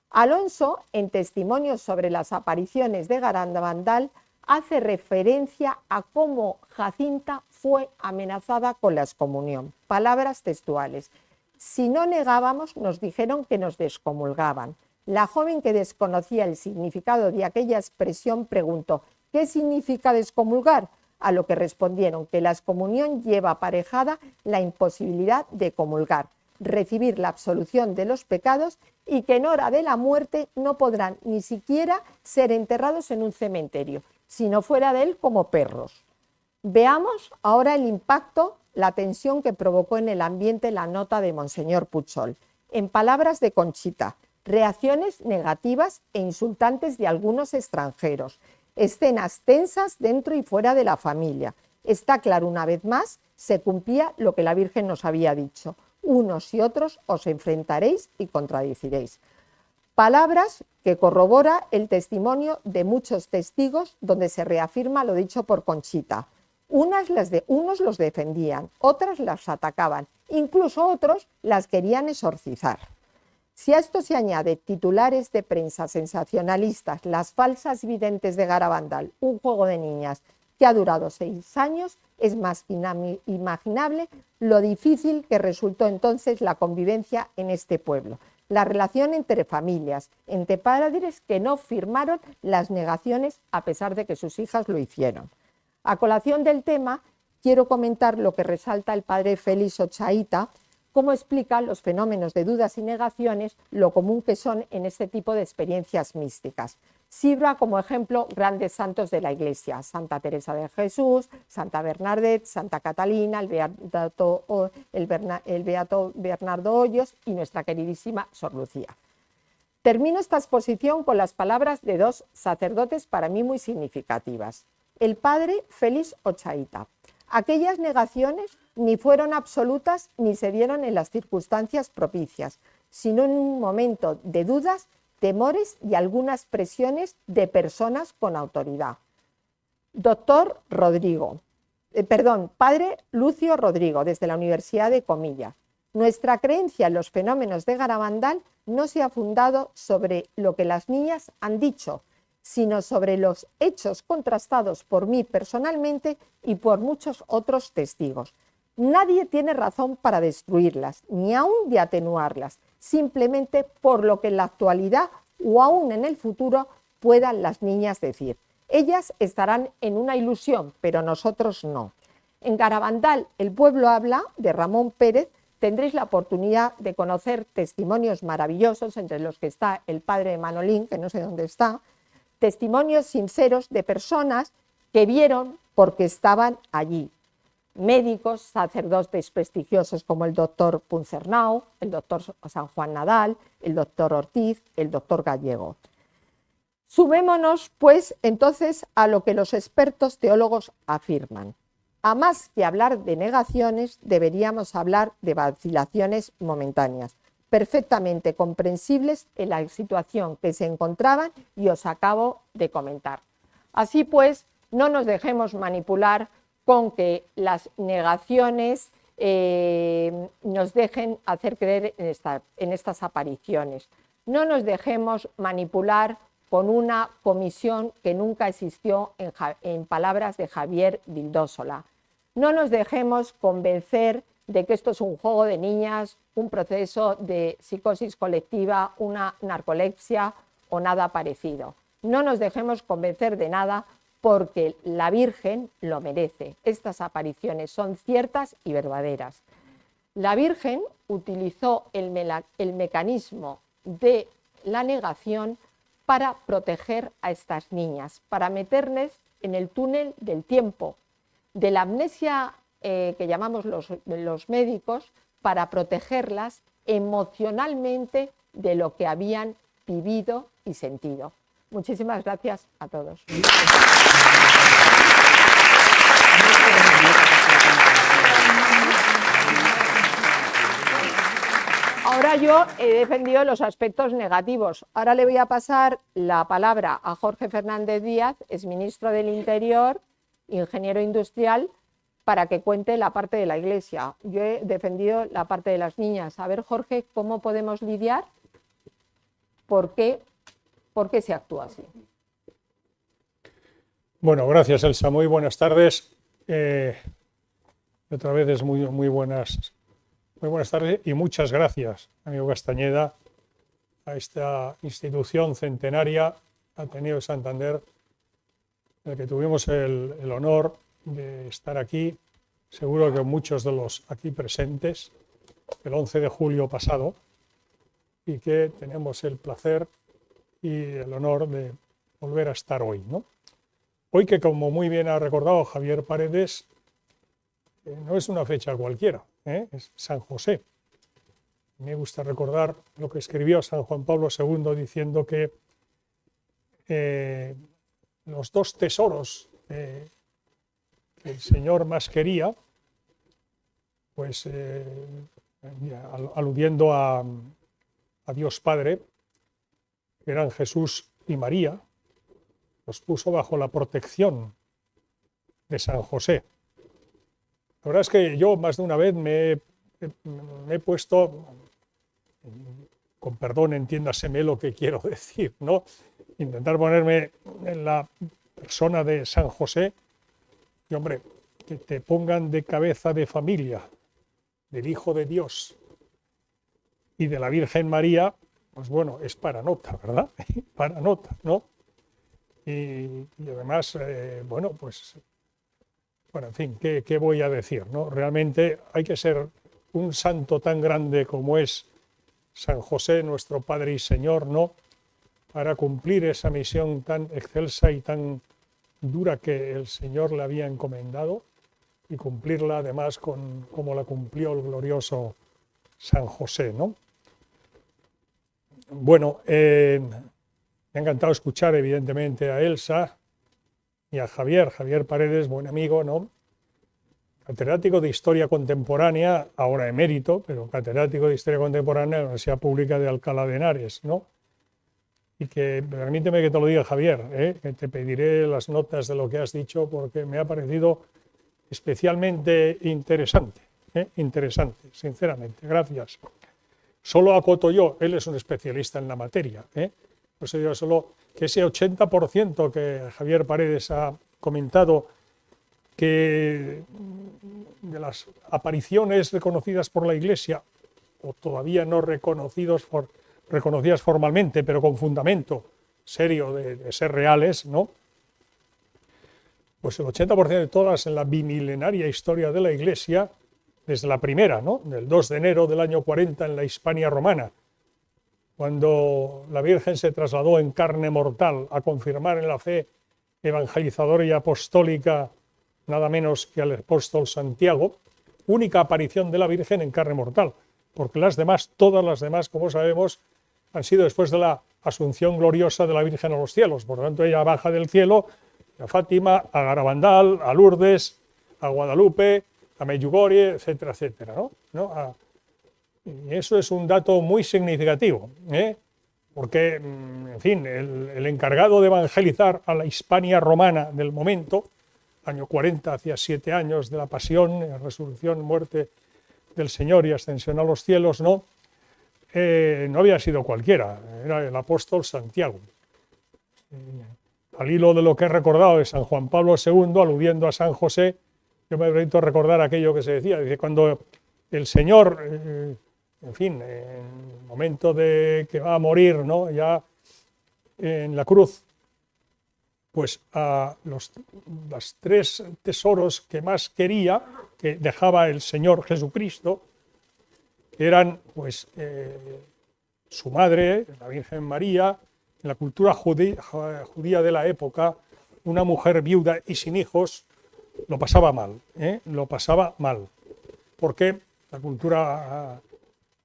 B: Alonso, en testimonios sobre las apariciones de Garabandal, hace referencia a cómo Jacinta fue amenazada con la excomunión. Palabras textuales. Si no negábamos, nos dijeron que nos descomulgaban. La joven, que desconocía el significado de aquella expresión, preguntó: ¿qué significa descomulgar? A lo que respondieron que la excomunión lleva aparejada la imposibilidad de comulgar, recibir la absolución de los pecados y que en hora de la muerte no podrán ni siquiera ser enterrados en un cementerio, sino fuera de él como perros. Veamos ahora el impacto, la tensión que provocó en el ambiente la nota de Monseñor Puchol. En palabras de Conchita, reacciones negativas e insultantes de algunos extranjeros, escenas tensas dentro y fuera de la familia. Está claro, una vez más, se cumplía lo que la Virgen nos había dicho: unos y otros os enfrentaréis y contradeciréis. Palabras que corrobora el testimonio de muchos testigos, donde se reafirma lo dicho por Conchita. Unos los defendían, otras las atacaban, incluso otros las querían exorcizar. Si a esto se añade titulares de prensa sensacionalistas, las falsas videntes de Garabandal, un juego de niñas que ha durado 6 años, es más imaginable lo difícil que resultó entonces la convivencia en este pueblo. La relación entre familias, entre padres que no firmaron las negaciones a pesar de que sus hijas lo hicieron. A colación del tema, quiero comentar lo que resalta el padre Félix Ochaíta cómo explican los fenómenos de dudas y negaciones, lo común que son en este tipo de experiencias místicas. Sirva como ejemplo grandes santos de la Iglesia: Santa Teresa de Jesús, Santa Bernadette, Santa Catalina, el Beato Bernardo Hoyos y nuestra queridísima Sor Lucía. Termino esta exposición con las palabras de dos sacerdotes para mí muy significativas. El padre Félix Ochaíta. Aquellas negaciones ni fueron absolutas ni se dieron en las circunstancias propicias, sino en un momento de dudas, temores y algunas presiones de personas con autoridad. Padre Lucio Rodrigo, desde la Universidad de Comillas. Nuestra creencia en los fenómenos de Garabandal no se ha fundado sobre lo que las niñas han dicho, sino sobre los hechos contrastados por mí personalmente y por muchos otros testigos. Nadie tiene razón para destruirlas, ni aún de atenuarlas, simplemente por lo que en la actualidad o aún en el futuro puedan las niñas decir. Ellas estarán en una ilusión, pero nosotros no. En Garabandal, el pueblo habla, de Ramón Pérez. Tendréis la oportunidad de conocer testimonios maravillosos, entre los que está el padre de Manolín, que no sé dónde está, testimonios sinceros de personas que vieron porque estaban allí. Médicos, sacerdotes prestigiosos como el doctor Puncernau, el doctor San Juan Nadal, el doctor Ortiz, el doctor Gallego. Sumémonos, pues, entonces a lo que los expertos teólogos afirman. A más que hablar de negaciones, deberíamos hablar de vacilaciones momentáneas, perfectamente comprensibles en la situación que se encontraban y os acabo de comentar. Así pues, no nos dejemos manipular con que las negaciones nos dejen hacer creer en estas apariciones. No nos dejemos manipular con una comisión que nunca existió, en palabras de Javier Vildósola. No nos dejemos convencer de que esto es un juego de niñas, un proceso de psicosis colectiva, una narcolepsia o nada parecido. No nos dejemos convencer de nada, porque la Virgen lo merece. Estas apariciones son ciertas y verdaderas. La Virgen utilizó el mecanismo de la negación para proteger a estas niñas, para meterles en el túnel del tiempo, de la amnesia que llamamos los médicos, para protegerlas emocionalmente de lo que habían vivido y sentido. Muchísimas gracias a todos. Ahora yo he defendido los aspectos negativos. Ahora le voy a pasar la palabra a Jorge Fernández Díaz, exministro del Interior, ingeniero industrial, para que cuente la parte de la Iglesia. Yo he defendido la parte de las niñas. A ver, Jorge, ¿cómo podemos lidiar? ¿Por qué se actúa así?
D: Bueno, gracias, Elsa. Muy buenas tardes. Otra vez es muy buenas tardes y muchas gracias, amigo Castañeda, a esta institución centenaria, Ateneo de Santander, en el que tuvimos el honor de estar aquí, seguro que muchos de los aquí presentes, el 11 de julio pasado, y que tenemos el placer y el honor de volver a estar hoy, ¿no? Hoy, que como muy bien ha recordado Javier Paredes, no es una fecha cualquiera, es San José. Me gusta recordar lo que escribió San Juan Pablo II diciendo que los dos tesoros que el Señor más quería, pues aludiendo a Dios Padre, que eran Jesús y María, los puso bajo la protección de San José. La verdad es que yo más de una vez me he puesto, con perdón, entiéndaseme lo que quiero decir, ¿no? Intentar ponerme en la persona de San José y, hombre, que te pongan de cabeza de familia del Hijo de Dios y de la Virgen María, pues bueno, es para nota, ¿verdad? Para nota, ¿no? Y además, bueno, pues, bueno, en fin, ¿qué voy a decir, no? Realmente hay que ser un santo tan grande como es San José, nuestro Padre y Señor, ¿no?, para cumplir esa misión tan excelsa y tan dura que el Señor le había encomendado, y cumplirla además como la cumplió el glorioso San José, ¿no? Bueno, me ha encantado escuchar evidentemente a Elsa y a Javier Paredes, buen amigo, ¿no?, catedrático de Historia Contemporánea, ahora emérito, pero catedrático de Historia Contemporánea de la Universidad Pública de Alcalá de Henares, ¿no? Y que, permíteme que te lo diga, Javier, que te pediré las notas de lo que has dicho, porque me ha parecido especialmente interesante, sinceramente, gracias. Solo acoto yo, él es un especialista en la materia, por eso digo solo que ese 80% que Javier Paredes ha comentado, que de las apariciones reconocidas por la Iglesia, o todavía no reconocidas formalmente, pero con fundamento serio de ser reales, ¿no?, pues el 80% de todas en la bimilenaria historia de la Iglesia, desde la primera, ¿no?, del 2 de enero del año 40 en la Hispania romana, cuando la Virgen se trasladó en carne mortal a confirmar en la fe evangelizadora y apostólica nada menos que al apóstol Santiago, única aparición de la Virgen en carne mortal, porque las demás, todas las demás, como sabemos, han sido después de la asunción gloriosa de la Virgen a los cielos. Por lo tanto, ella baja del cielo a Fátima, a Garabandal, a Lourdes, a Guadalupe, a Medjugorje, etcétera, etcétera, ¿no? Y eso es un dato muy significativo, porque, en fin, el encargado de evangelizar a la Hispania romana del momento, año 40, hacía 7 años de la pasión, resurrección, muerte del Señor y ascensión a los cielos, no había sido cualquiera, era el apóstol Santiago. Al hilo de lo que he recordado de San Juan Pablo II, aludiendo a San José, yo me permito recordar aquello que se decía, dice, cuando el Señor, en fin, en el momento de que va a morir, ¿no?, ya en la cruz, pues a los 3 tesoros que más quería, que dejaba el Señor Jesucristo, eran pues su madre, la Virgen María. En la cultura judía de la época, una mujer viuda y sin hijos lo pasaba mal, porque la cultura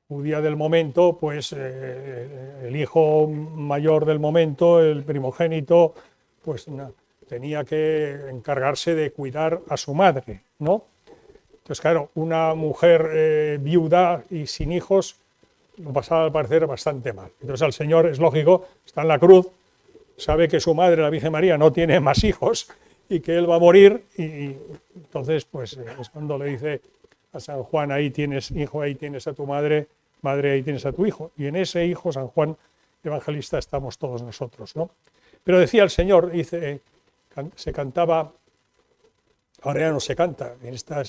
D: judía del momento, pues el hijo mayor del momento, el primogénito, pues tenía que encargarse de cuidar a su madre, ¿no? Entonces, claro, una mujer viuda y sin hijos lo pasaba al parecer bastante mal. Entonces al Señor, es lógico, está en la cruz, sabe que su madre, la Virgen María, no tiene más hijos y que él va a morir, y entonces pues es cuando le dice a San Juan, ahí tienes, hijo, ahí tienes a tu madre, madre, ahí tienes a tu hijo. Y en ese hijo, San Juan Evangelista, estamos todos nosotros, ¿no? Pero decía el Señor, dice, se cantaba, ahora ya no se canta, en esta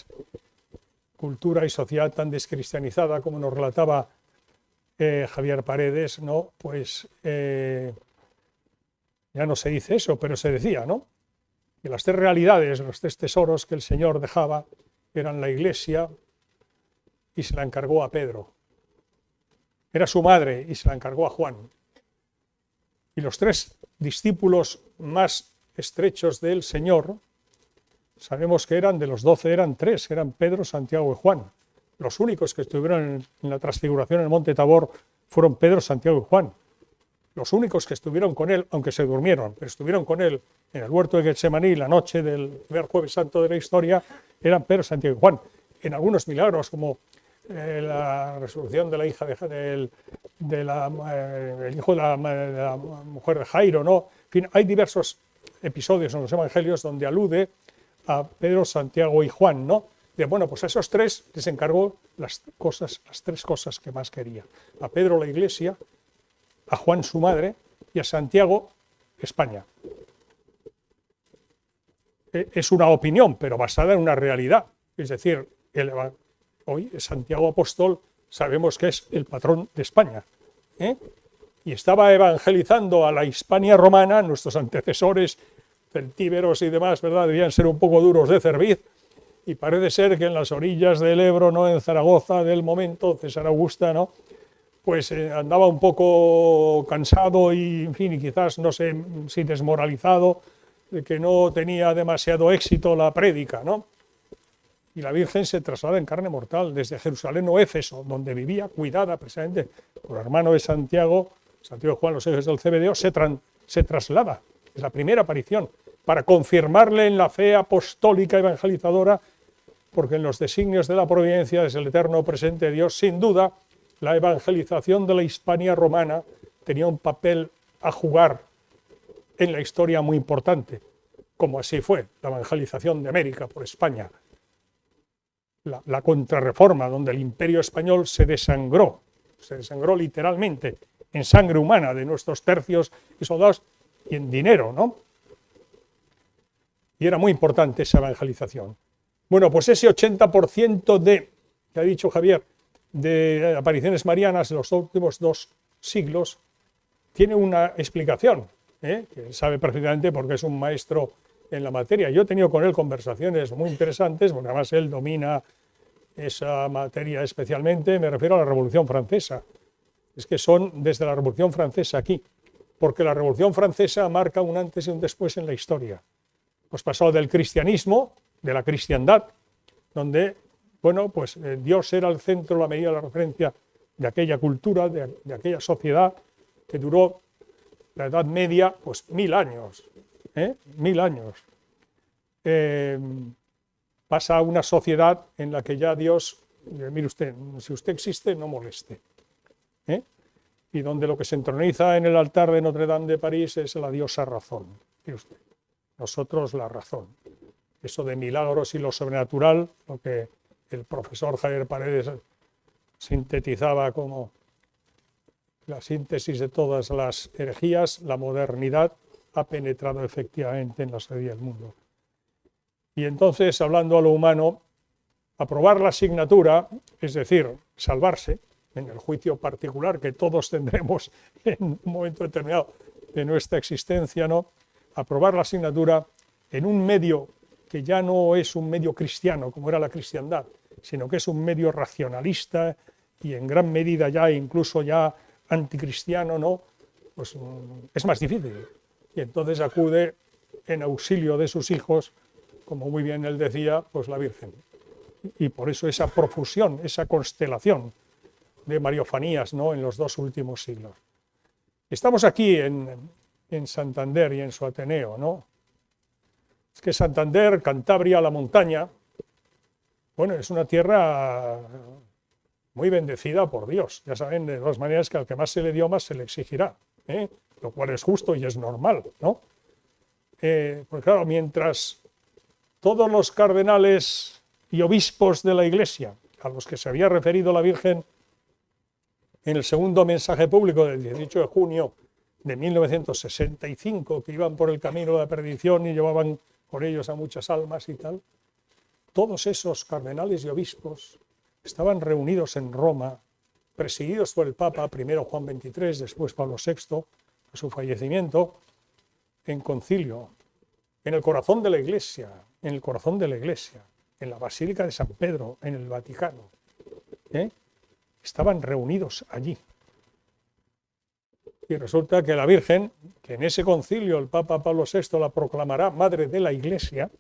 D: cultura y sociedad tan descristianizada como nos relataba Javier Paredes, ¿no? Pues ya no se dice eso, pero se decía, ¿no?, que las 3 realidades, los 3 tesoros que el Señor dejaba eran la Iglesia, y se la encargó a Pedro. Era su madre y se la encargó a Juan. Y los 3 discípulos más estrechos del Señor, sabemos que eran de los 12, eran 3, eran Pedro, Santiago y Juan. Los únicos que estuvieron en la transfiguración en el monte Tabor fueron Pedro, Santiago y Juan. Los únicos que estuvieron con él, aunque se durmieron, pero estuvieron con él en el huerto de Getsemaní la noche del primer jueves santo de la historia, eran Pedro, Santiago y Juan. En algunos milagros, como la resurrección de la hija el hijo de la mujer de Jairo, ¿no? En fin, hay diversos episodios en los evangelios donde alude a Pedro, Santiago y Juan, ¿no? De, bueno, pues a esos 3 les encargó las 3 cosas que más quería. A Pedro la Iglesia, a Juan su madre y a Santiago España. Es una opinión, pero basada en una realidad. Es decir, hoy Santiago Apóstol sabemos que es el patrón de España, y estaba evangelizando a la Hispania romana. Nuestros antecesores celtíberos y demás, ¿verdad?, debían ser un poco duros de cerviz, y parece ser que en las orillas del Ebro, ¿no?, en Zaragoza del momento, César Augusta, ¿no?, pues andaba un poco cansado y, en fin, y quizás, no sé si desmoralizado, de que no tenía demasiado éxito la prédica, ¿no? Y la Virgen se traslada en carne mortal desde Jerusalén o Éfeso, donde vivía, cuidada precisamente por el hermano de Santiago, Santiago Juan, los hijos del CBDO, se traslada. Es la primera aparición para confirmarle en la fe apostólica evangelizadora, porque en los designios de la providencia, desde el eterno presente de Dios, sin duda, la evangelización de la Hispania romana tenía un papel a jugar en la historia muy importante, como así fue la evangelización de América por España. La contrarreforma, donde el imperio español se desangró literalmente en sangre humana de nuestros tercios y soldados y en dinero, ¿no? Y era muy importante esa evangelización. Bueno, pues ese 80% que ha dicho Javier, de apariciones marianas en los últimos 2 siglos, tiene una explicación, que él sabe perfectamente porque es un maestro en la materia. Yo he tenido con él conversaciones muy interesantes, porque además él domina esa materia especialmente, me refiero a la Revolución Francesa. Es que son desde la Revolución Francesa aquí, porque la Revolución Francesa marca un antes y un después en la historia. Pues pasó del cristianismo, de la cristiandad, donde, bueno, pues Dios era el centro, la medida, la referencia de aquella cultura, de aquella sociedad que duró la Edad Media, pues 1000 años, 1000 años. Pasa a una sociedad en la que ya Dios, mire usted, si usted existe, no moleste. Y donde lo que se entroniza en el altar de Notre Dame de París es la diosa razón. Mire usted, nosotros la razón. Eso de milagros y lo sobrenatural, lo que el profesor Javier Paredes sintetizaba como la síntesis de todas las herejías, la modernidad ha penetrado efectivamente en la sabiduría del mundo. Y entonces, hablando a lo humano, aprobar la asignatura, es decir, salvarse en el juicio particular que todos tendremos en un momento determinado de nuestra existencia, ¿no? Aprobar la asignatura en un medio que ya no es un medio cristiano, como era la cristiandad, sino que es un medio racionalista y en gran medida ya incluso ya anticristiano, ¿no? Pues es más difícil. Y entonces acude en auxilio de sus hijos, como muy bien él decía, pues la Virgen. Y por eso esa profusión, esa constelación de mariofanías, ¿no?, en los 2 últimos siglos. Estamos aquí en Santander y en su Ateneo, ¿no? Es que Santander, Cantabria, la montaña, bueno, es una tierra muy bendecida por Dios. Ya saben, de todas maneras, que al que más se le dio, más se le exigirá, lo cual es justo y es normal, ¿no? Pues claro, mientras todos los cardenales y obispos de la Iglesia, a los que se había referido la Virgen en el segundo mensaje público del 18 de junio de 1965, que iban por el camino de la perdición y llevaban con ellos a muchas almas y tal, todos esos cardenales y obispos estaban reunidos en Roma, presididos por el Papa, primero Juan XXIII, después Pablo VI, a su fallecimiento, en concilio, en el corazón de la Iglesia, en la Basílica de San Pedro, en el Vaticano. Estaban reunidos allí. Y resulta que la Virgen, que en ese concilio el Papa Pablo VI la proclamará Madre de la Iglesia,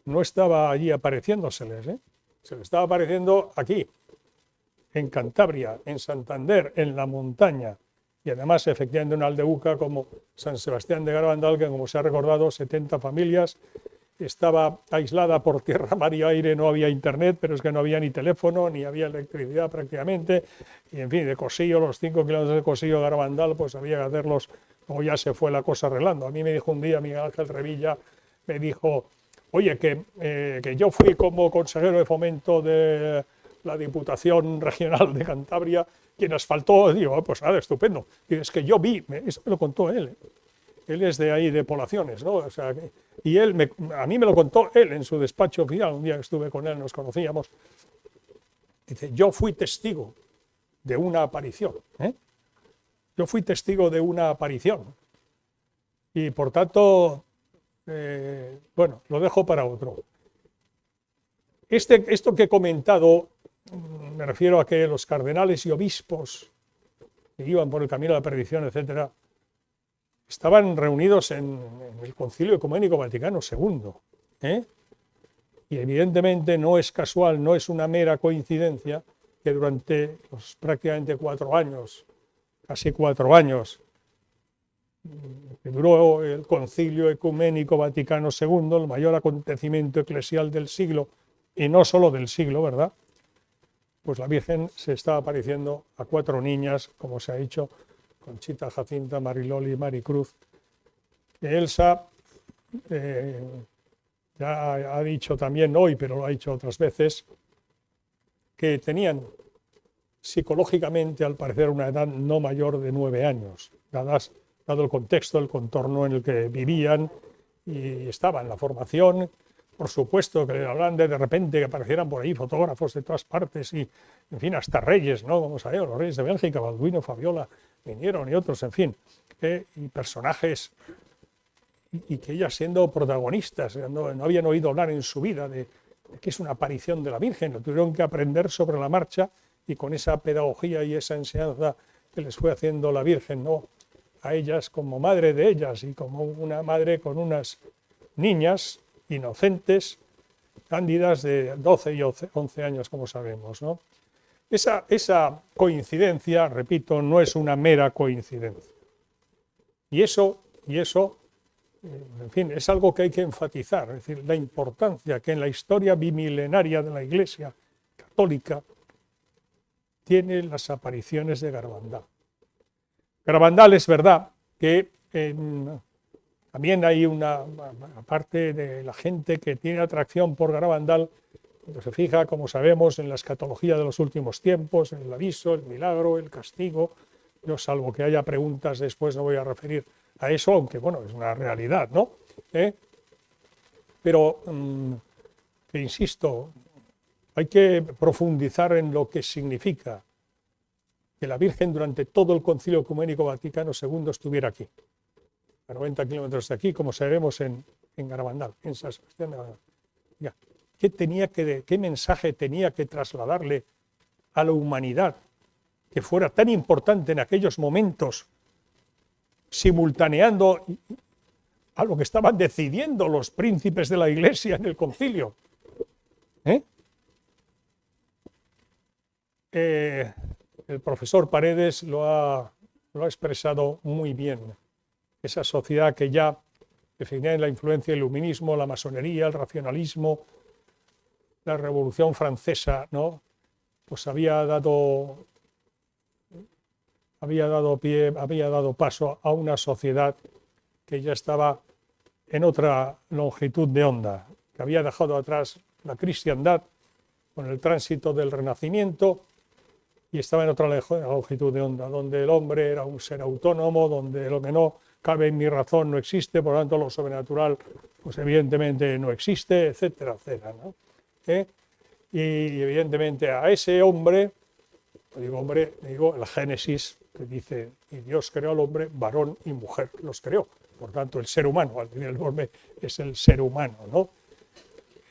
D: no estaba allí apareciéndoseles, se le estaba apareciendo aquí, en Cantabria, en Santander, en la montaña, y además efectivamente una aldeuca como San Sebastián de Garabandal, que como se ha recordado, 70 familias, estaba aislada por tierra, mar y aire, no había internet, pero es que no había ni teléfono, ni había electricidad prácticamente, y en fin, de Cosillo, los 5 kilómetros de Cosillo a Garabandal, pues había que hacerlos, luego ya se fue la cosa arreglando. A mí me dijo un día Miguel Ángel Revilla, me dijo, oye, que yo fui como consejero de fomento de la Diputación Regional de Cantabria, quien asfaltó, digo, pues nada, estupendo. Y es que yo vi, eso me lo contó él. Él es de ahí, de Poblaciones, ¿no? O sea, y él a mí me lo contó él en su despacho oficial, un día que estuve con él, nos conocíamos. Dice, yo fui testigo de una aparición. Yo fui testigo de una aparición. Y por tanto, bueno, lo dejo para otro. Esto que he comentado, me refiero a que los cardenales y obispos que iban por el camino de la perdición, etcétera, estaban reunidos en el Concilio Ecuménico Vaticano II. Y evidentemente no es casual, no es una mera coincidencia que durante los prácticamente 4 años, casi 4 años, que duró el Concilio Ecuménico Vaticano II, el mayor acontecimiento eclesial del siglo, y no solo del siglo, ¿verdad? Pues la Virgen se está apareciendo a 4 niñas, como se ha dicho, Conchita, Jacinta, Mariloli y Maricruz, que Elsa ya ha dicho también hoy, pero lo ha dicho otras veces, que tenían psicológicamente, al parecer, una edad no mayor de 9 años, dado el contexto, el contorno en el que vivían y estaban en la formación. Por supuesto que le hablan de repente que aparecieran por ahí fotógrafos de todas partes y, en fin, hasta reyes, ¿no? Como sabemos, los reyes de Bélgica, Balduino, Fabiola, vinieron y otros, en fin, y personajes, y que ellas siendo protagonistas, no habían oído hablar en su vida de que es una aparición de la Virgen, lo tuvieron que aprender sobre la marcha y con esa pedagogía y esa enseñanza que les fue haciendo la Virgen, ¿no? A ellas como madre de ellas y como una madre con unas niñas inocentes, cándidas de 12 y 11 años, como sabemos, ¿no? Esa coincidencia, repito, no es una mera coincidencia. Y eso, en fin, es algo que hay que enfatizar, es decir, la importancia que en la historia bimilenaria de la Iglesia católica tiene las apariciones de Garabandal. Garabandal es verdad que también hay una parte de la gente que tiene atracción por Garabandal, cuando se fija, como sabemos, en la escatología de los últimos tiempos, en el aviso, el milagro, el castigo. Yo, salvo que haya preguntas después, no voy a referir a eso, aunque bueno, es una realidad, ¿no? Pero, que insisto, hay que profundizar en lo que significa que la Virgen durante todo el Concilio Ecuménico Vaticano II estuviera aquí, a 90 kilómetros de aquí, como sabemos en Garabandal, en San Sebastián de Garabandal. Ya. ¿Qué mensaje tenía que trasladarle a la humanidad que fuera tan importante en aquellos momentos, simultaneando a lo que estaban decidiendo los príncipes de la Iglesia en el concilio? El profesor Paredes lo ha expresado muy bien. Esa sociedad que ya definía en la influencia del iluminismo, la masonería, el racionalismo, la Revolución Francesa, ¿no? Pues había dado paso a una sociedad que ya estaba en otra longitud de onda, que había dejado atrás la cristiandad con el tránsito del Renacimiento y estaba en otra longitud de onda, donde el hombre era un ser autónomo, donde lo que no cabe en mi razón no existe, por lo tanto lo sobrenatural pues evidentemente no existe, etcétera, etcétera, ¿no? Y evidentemente a ese hombre, digo el Génesis, que dice, y Dios creó al hombre, varón y mujer los creó. Por tanto, el ser humano, al decir el hombre, es el ser humano, ¿no?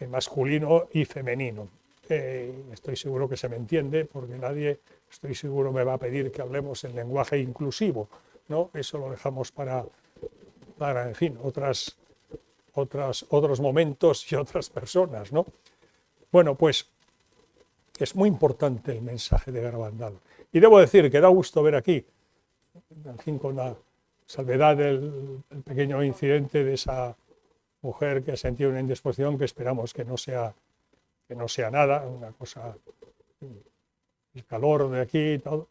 D: Masculino y femenino. Estoy seguro que se me entiende, porque nadie, estoy seguro, me va a pedir que hablemos en lenguaje inclusivo, ¿no? Eso lo dejamos para en fin, otros momentos y otras personas, ¿no? Bueno, pues es muy importante el mensaje de Garabandal. Y debo decir que da gusto ver aquí, en fin, con la salvedad del pequeño incidente de esa mujer que ha sentido una indisposición, que esperamos que no sea nada, una cosa, el calor de aquí y todo.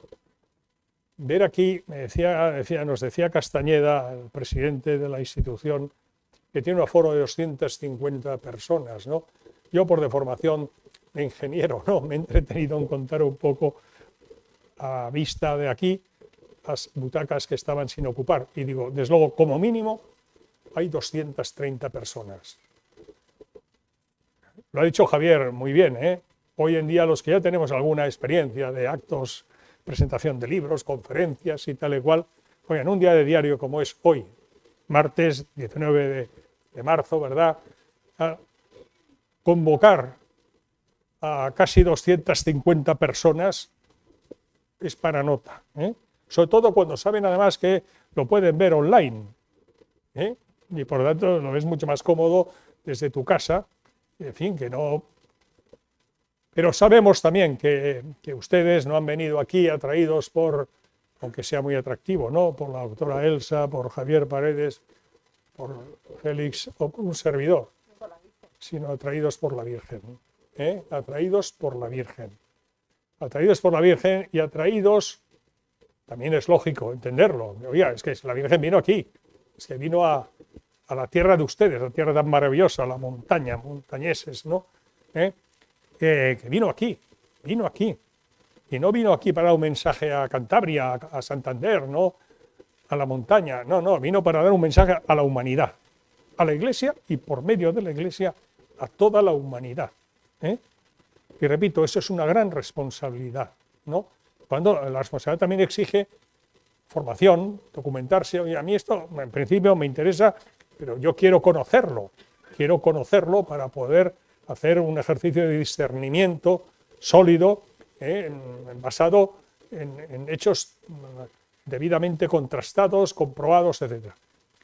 D: Ver aquí, nos decía Castañeda, el presidente de la institución, que tiene un aforo de 250 personas, ¿no? Yo, por deformación de ingeniero, ¿no?, me he entretenido en contar un poco a vista de aquí las butacas que estaban sin ocupar. Y digo, desde luego, como mínimo, hay 230 personas. Lo ha dicho Javier muy bien, ¿eh? Hoy en día los que ya tenemos alguna experiencia de actos, presentación de libros, conferencias y tal y cual, oigan, un día de diario como es hoy, martes 19 de marzo, ¿verdad?, a convocar a casi 250 personas es para nota, ¿eh? Sobre todo cuando saben además que lo pueden ver online, ¿eh? Y por lo tanto lo ves mucho más cómodo desde tu casa, en fin, que no... Pero sabemos también que ustedes no han venido aquí atraídos por, aunque sea muy atractivo, ¿no?, por la doctora Elsa, por Javier Paredes, por Félix o por un servidor, sino atraídos por la Virgen, ¿eh? Atraídos por la Virgen. Atraídos por la Virgen y atraídos, también es lógico entenderlo, oiga, es que la Virgen vino aquí, es que vino a la tierra de ustedes, la tierra tan maravillosa, la montaña, montañeses, ¿no? Que vino aquí, y no vino aquí para dar un mensaje a Cantabria, a Santander, ¿no?, a la montaña, no, vino para dar un mensaje a la humanidad, a la Iglesia y por medio de la Iglesia a toda la humanidad, ¿eh? Y repito, eso es una gran responsabilidad, ¿no? Cuando la responsabilidad también exige formación, documentarse. Oye, a mí esto en principio me interesa, pero yo quiero conocerlo para poder hacer un ejercicio de discernimiento sólido, basado en hechos debidamente contrastados, comprobados, etc.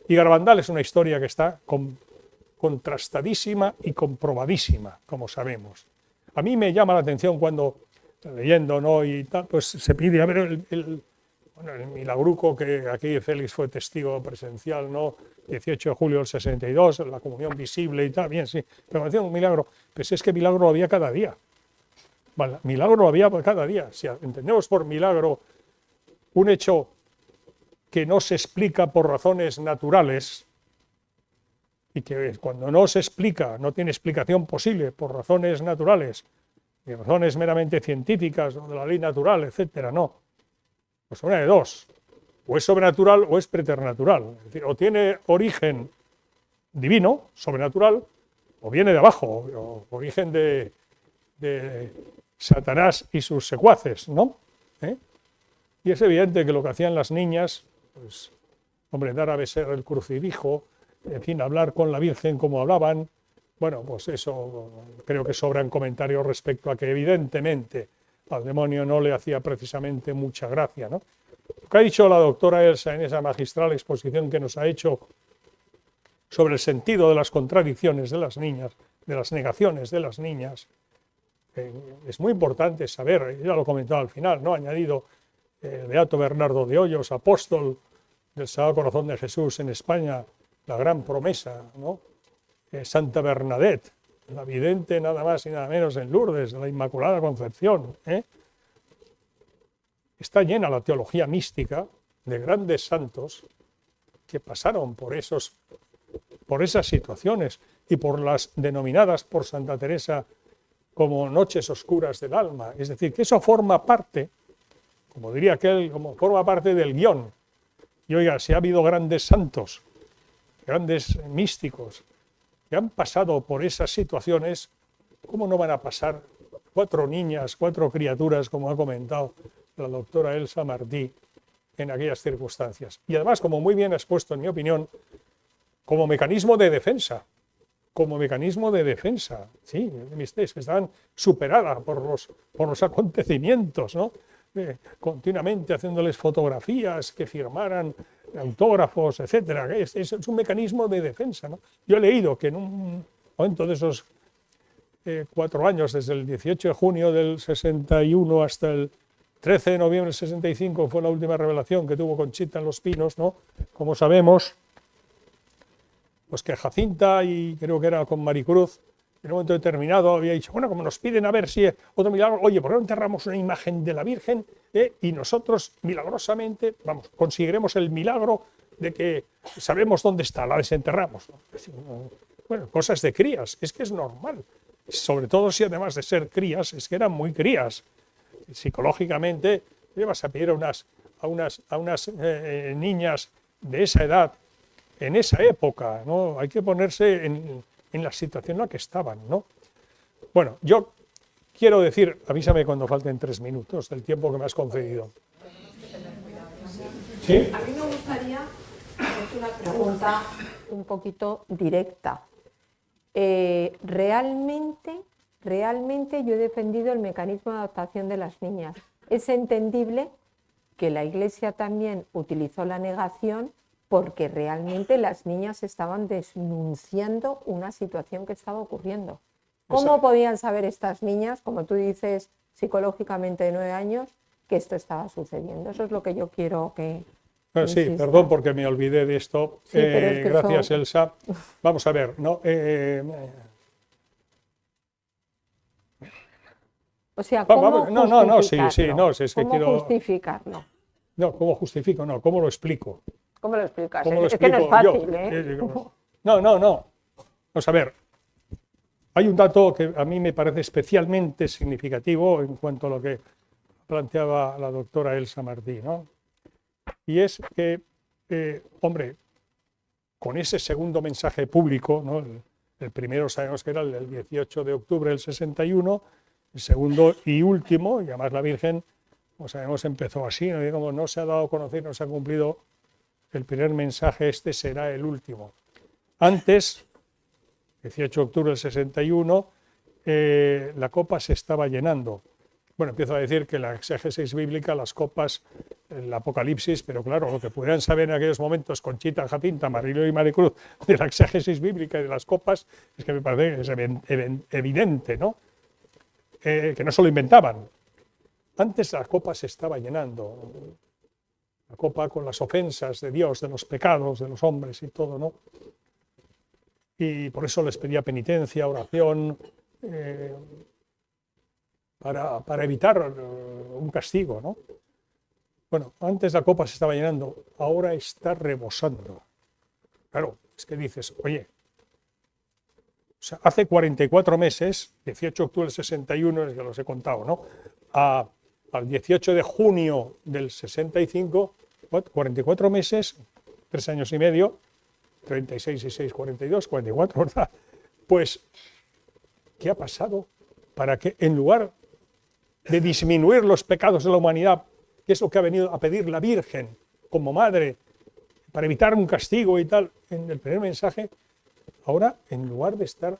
D: Y Garabandal es una historia que está contrastadísima y comprobadísima, como sabemos. A mí me llama la atención cuando, leyendo, ¿no?, y tal, pues se pide, a ver, el milagruco que aquí Félix fue testigo presencial, ¿no?, 18 de julio del 62, la comunión visible y tal, bien, sí, pero me decía un milagro, pues es que milagro había cada día. Vale, milagro había cada día. Si entendemos por milagro un hecho que no se explica por razones naturales, y que cuando no se explica, no tiene explicación posible por razones naturales, ni razones meramente científicas o de la ley natural, etcétera, no. Pues una de dos, o es sobrenatural o es preternatural. Es decir, o tiene origen divino, sobrenatural, o viene de abajo, o origen de Satanás y sus secuaces, ¿no? Y es evidente que lo que hacían las niñas, pues, hombre, dar a besar el crucifijo, en fin, hablar con la Virgen como hablaban, bueno, pues eso creo que sobran comentarios respecto a que evidentemente al demonio no le hacía precisamente mucha gracia, ¿no? Lo que ha dicho la doctora Elsa en esa magistral exposición que nos ha hecho sobre el sentido de las contradicciones de las niñas, de las negaciones de las niñas, es muy importante saber, ya lo he comentado al final, ¿no?, añadido el beato Bernardo de Hoyos, apóstol del Sagrado Corazón de Jesús en España, la gran promesa, ¿no?, Santa Bernadette, la vidente nada más y nada menos en Lourdes, de la Inmaculada Concepción, Está llena la teología mística de grandes santos que pasaron por esas situaciones y por las denominadas por Santa Teresa como noches oscuras del alma. Es decir, que eso forma parte, como diría aquel, como forma parte del guión. Y oiga, si ha habido grandes santos, grandes místicos, que han pasado por esas situaciones, ¿cómo no van a pasar 4 niñas, 4 criaturas, como ha comentado la doctora Elsa Martí, en aquellas circunstancias? Y además, como muy bien ha expuesto, en mi opinión, como mecanismo de defensa, sí, que estaban superadas por los acontecimientos, ¿no? Continuamente haciéndoles fotografías, que firmaran autógrafos, etcétera. Es un mecanismo de defensa, ¿no? Yo he leído que en un momento de esos 4 años, desde el 18 de junio del 61 hasta el 13 de noviembre del 65, fue la última revelación que tuvo Conchita en Los Pinos, ¿no? Como sabemos, pues que Jacinta, y creo que era con Maricruz, en un momento determinado había dicho, bueno, como nos piden a ver si otro milagro, oye, ¿por qué no enterramos una imagen de la Virgen? Y nosotros, milagrosamente, conseguiremos el milagro de que sabemos dónde está, la desenterramos, ¿no? Bueno, cosas de crías, es que es normal. Sobre todo si además de ser crías, es que eran muy crías. Psicológicamente, le vas a pedir a unas niñas de esa edad, en esa época, ¿no? Hay que ponerse en la situación en la que estaban, ¿no? Bueno, yo quiero decir, avísame cuando falten 3 minutos del tiempo que me has concedido. ¿Sí?
B: A mí me gustaría hacer una pregunta un poquito directa. ¿Realmente realmente yo he defendido el mecanismo de adaptación de las niñas. Es entendible que la Iglesia también utilizó la negación porque realmente las niñas estaban denunciando una situación que estaba ocurriendo. ¿Cómo podían saber estas niñas, como tú dices, psicológicamente de 9 años, que esto estaba sucediendo? Eso es lo que yo quiero que...
D: Bueno, sí,
B: insista.
D: perdón porque me olvidé de esto.
B: Sí, pero es que
D: Gracias,
B: eso...
D: Elsa. Vamos a ver, ¿no?
B: O sea, ¿cómo
D: no, sí,
B: justificarlo?
D: no, sí, es que
B: ¿Cómo
D: quiero...
B: justificarlo?
D: No, ¿cómo justifico? No, ¿cómo lo explico?
B: ¿Cómo lo explicas?
D: ¿Cómo lo
B: Es que no es
D: explico
B: fácil,
D: yo?
B: ¿eh?
D: No. Vamos a ver. Hay un dato que a mí me parece especialmente significativo en cuanto a lo que planteaba la doctora Elsa Martí, ¿no? Y es que, hombre, con ese segundo mensaje público, ¿no? El primero sabemos que era el 18 de octubre del 61, el segundo y último, y además la Virgen, como sabemos, empezó así, ¿no? Y como no se ha dado a conocer, no se ha cumplido el primer mensaje, este será el último. Antes, 18 de octubre del 61, la copa se estaba llenando. Bueno, empiezo a decir que en la exégesis bíblica las copas, el Apocalipsis, pero claro, lo que pudieran saber en aquellos momentos Conchita, Jacinta, Mariló y Maricruz de la exégesis bíblica y de las copas, es que me parece que es evidente, ¿no? Que no se lo inventaban. Antes la copa se estaba llenando, la copa con las ofensas de Dios, de los pecados de los hombres y todo, ¿no? Y por eso les pedía penitencia, oración, para evitar un castigo, ¿no? Bueno, antes la copa se estaba llenando, ahora está rebosando. Claro, es que dices, oye, o sea, hace 44 meses, 18 de octubre del 61, es que los he contado, ¿no? Al 18 de junio del 65, 44 meses, 3 años y medio, 36 y 6, 42, 44, ¿verdad? Pues, ¿qué ha pasado para que en lugar de disminuir los pecados de la humanidad, que es lo que ha venido a pedir la Virgen como madre, para evitar un castigo y tal, en el primer mensaje, ahora en lugar de estar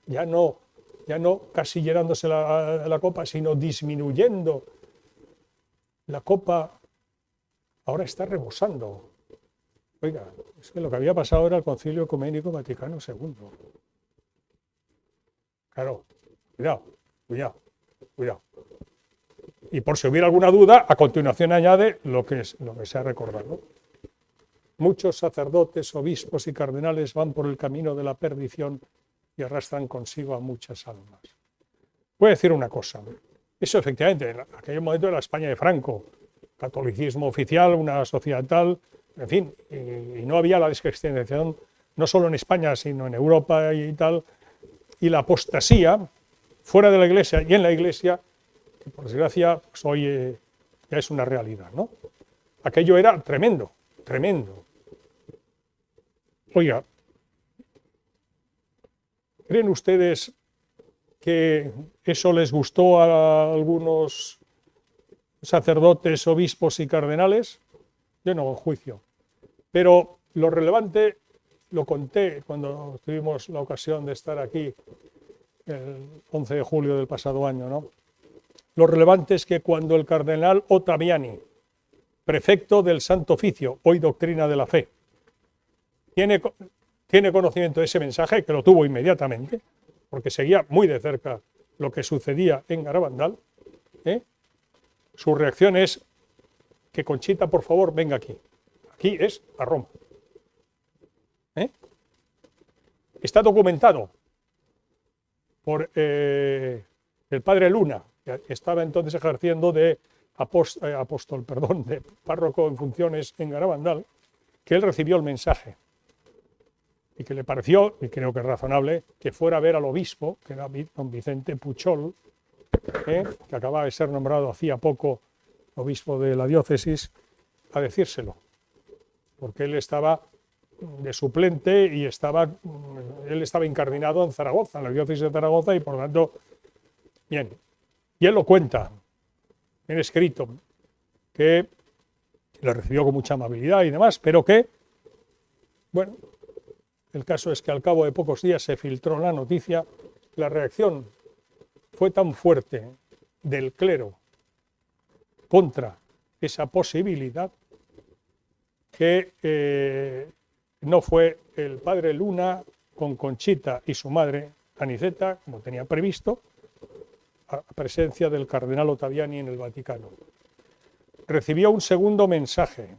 D: ya no casi llenándose la copa, sino disminuyendo la copa, ahora está rebosando. Oiga, es que lo que había pasado era el Concilio Ecuménico Vaticano II. Claro, cuidado. Y por si hubiera alguna duda, a continuación añade lo que se ha recordado. Muchos sacerdotes, obispos y cardenales van por el camino de la perdición y arrastran consigo a muchas almas. Voy a decir una cosa. Eso efectivamente, en aquel momento era la España de Franco, catolicismo oficial, una sociedad tal, en fin, y no había la descristianización, no solo en España, sino en Europa y tal, y la apostasía, fuera de la Iglesia y en la Iglesia, que por desgracia pues hoy ya es una realidad, ¿no? Aquello era tremendo. Oiga, ¿creen ustedes que eso les gustó a algunos sacerdotes, obispos y cardenales? Yo no juicio. Pero lo relevante, lo conté cuando tuvimos la ocasión de estar aquí el 11 de julio del pasado año, ¿no? Lo relevante es que cuando el cardenal Ottaviani, prefecto del Santo Oficio, hoy Doctrina de la Fe, tiene conocimiento de ese mensaje, que lo tuvo inmediatamente, porque seguía muy de cerca lo que sucedía en Garabandal, su reacción es que Conchita, por favor, venga aquí. Aquí es a Roma. Está documentado por el padre Luna, que estaba entonces ejerciendo de de párroco en funciones en Garabandal, que él recibió el mensaje y que le pareció, y creo que es razonable, que fuera a ver al obispo, que era don Vicente Puchol, que acababa de ser nombrado hacía poco obispo de la diócesis, a decírselo, porque él estaba de suplente y él estaba incardinado en Zaragoza, en la diócesis de Zaragoza, y por lo tanto, bien, y él lo cuenta, bien escrito, que lo recibió con mucha amabilidad y demás, pero que, bueno, el caso es que al cabo de pocos días se filtró la noticia, la reacción fue tan fuerte del clero contra esa posibilidad que no fue el padre Luna con Conchita y su madre Aniceta, como tenía previsto, a presencia del cardenal Ottaviani en el Vaticano. Recibió un segundo mensaje: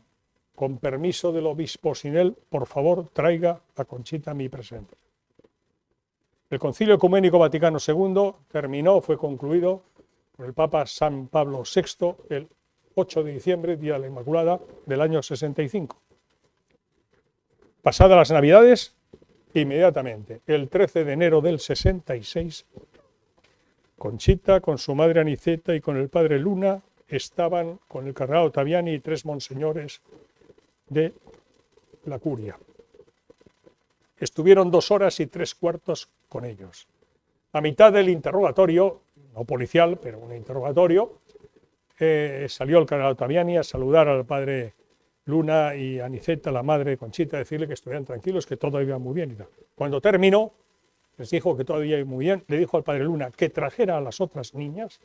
D: con permiso del obispo Sinel, por favor, traiga a Conchita a mi presencia. El Concilio Ecuménico Vaticano II fue concluido por el Papa San Pablo VI el 8 de diciembre, Día de la Inmaculada, del año 65. Pasadas las Navidades, inmediatamente, el 13 de enero del 66, Conchita, con su madre Aniceta y con el padre Luna, estaban con el cardenal Ottaviani y 3 monseñores de la curia. Estuvieron 2 horas y 3/4 con ellos. A mitad del interrogatorio, no policial, pero un interrogatorio, salió el cardenal Ottaviani a saludar al padre Luna y Aniceta, la madre de Conchita, a decirle que estuvieran tranquilos, que todo iba muy bien y tal. Cuando terminó, les dijo que todo iba muy bien, le dijo al padre Luna que trajera a las otras niñas,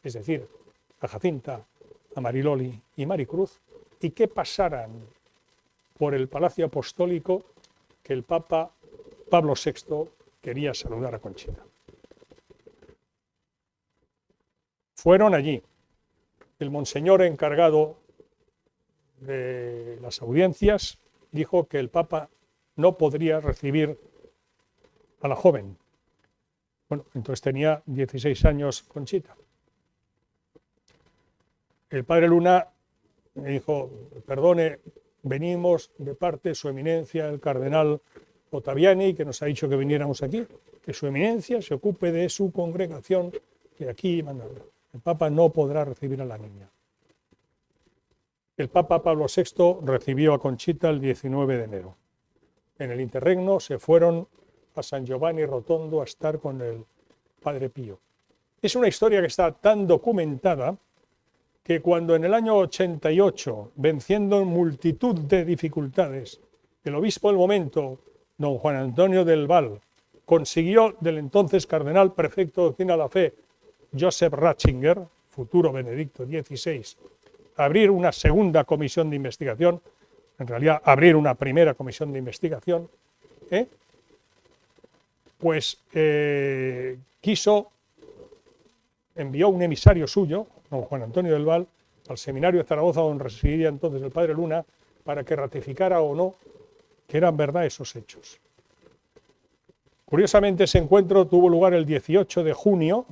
D: es decir, a Jacinta, a Mariloli y Maricruz, y que pasaran por el Palacio Apostólico, que el Papa Pablo VI quería saludar a Conchita. Fueron allí. El monseñor encargado de las audiencias dijo que el Papa no podría recibir a la joven. Bueno, entonces tenía 16 años Conchita. El padre Luna me dijo: perdone, venimos de parte de su eminencia, el cardenal Ottaviani, que nos ha dicho que viniéramos aquí, que su eminencia se ocupe de su congregación, que aquí manda. El Papa no podrá recibir a la niña. El Papa Pablo VI recibió a Conchita el 19 de enero. En el interregno se fueron a San Giovanni Rotondo a estar con el Padre Pío. Es una historia que está tan documentada que cuando en el año 88, venciendo multitud de dificultades, el obispo del momento, don Juan Antonio del Val, consiguió del entonces cardenal prefecto de doctrina de la fe, Joseph Ratzinger, futuro Benedicto XVI, abrir una segunda comisión de investigación, en realidad abrir una primera comisión de investigación, envió un emisario suyo, don Juan Antonio del Val, al seminario de Zaragoza, donde residía entonces el padre Luna, para que ratificara o no que eran verdad esos hechos. Curiosamente, ese encuentro tuvo lugar el 18 de junio,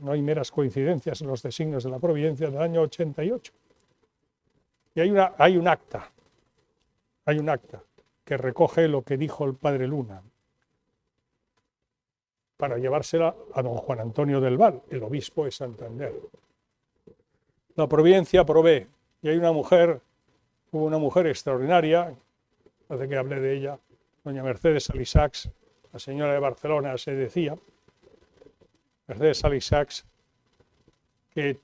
D: no hay meras coincidencias en los designios de la providencia, del año 88. Y hay un acta que recoge lo que dijo el padre Luna, para llevársela a don Juan Antonio del Val, el obispo de Santander. La providencia provee, y hay hubo una mujer extraordinaria, hace que hablé de ella, doña Mercedes Alisax, la señora de Barcelona, se decía, Mercedes Alisax, que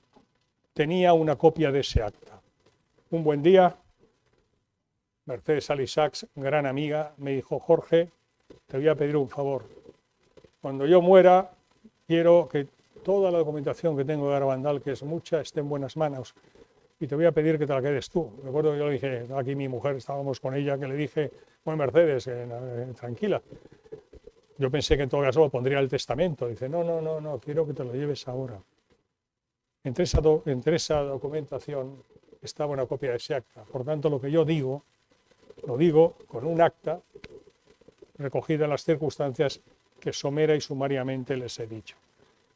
D: tenía una copia de ese acta. Un buen día, Mercedes Alisax, gran amiga, me dijo: Jorge, te voy a pedir un favor. Cuando yo muera, quiero que toda la documentación que tengo de Garabandal, que es mucha, esté en buenas manos. Y te voy a pedir que te la quedes tú. Recuerdo que yo le dije, aquí mi mujer, estábamos con ella, que le dije: bueno, Mercedes, tranquila. Yo pensé que en todo caso lo pondría el testamento. Dice: no, quiero que te lo lleves ahora. Entre esa documentación estaba una copia de ese acta. Por tanto, lo que yo digo, lo digo con un acta recogida en las circunstancias que somera y sumariamente les he dicho.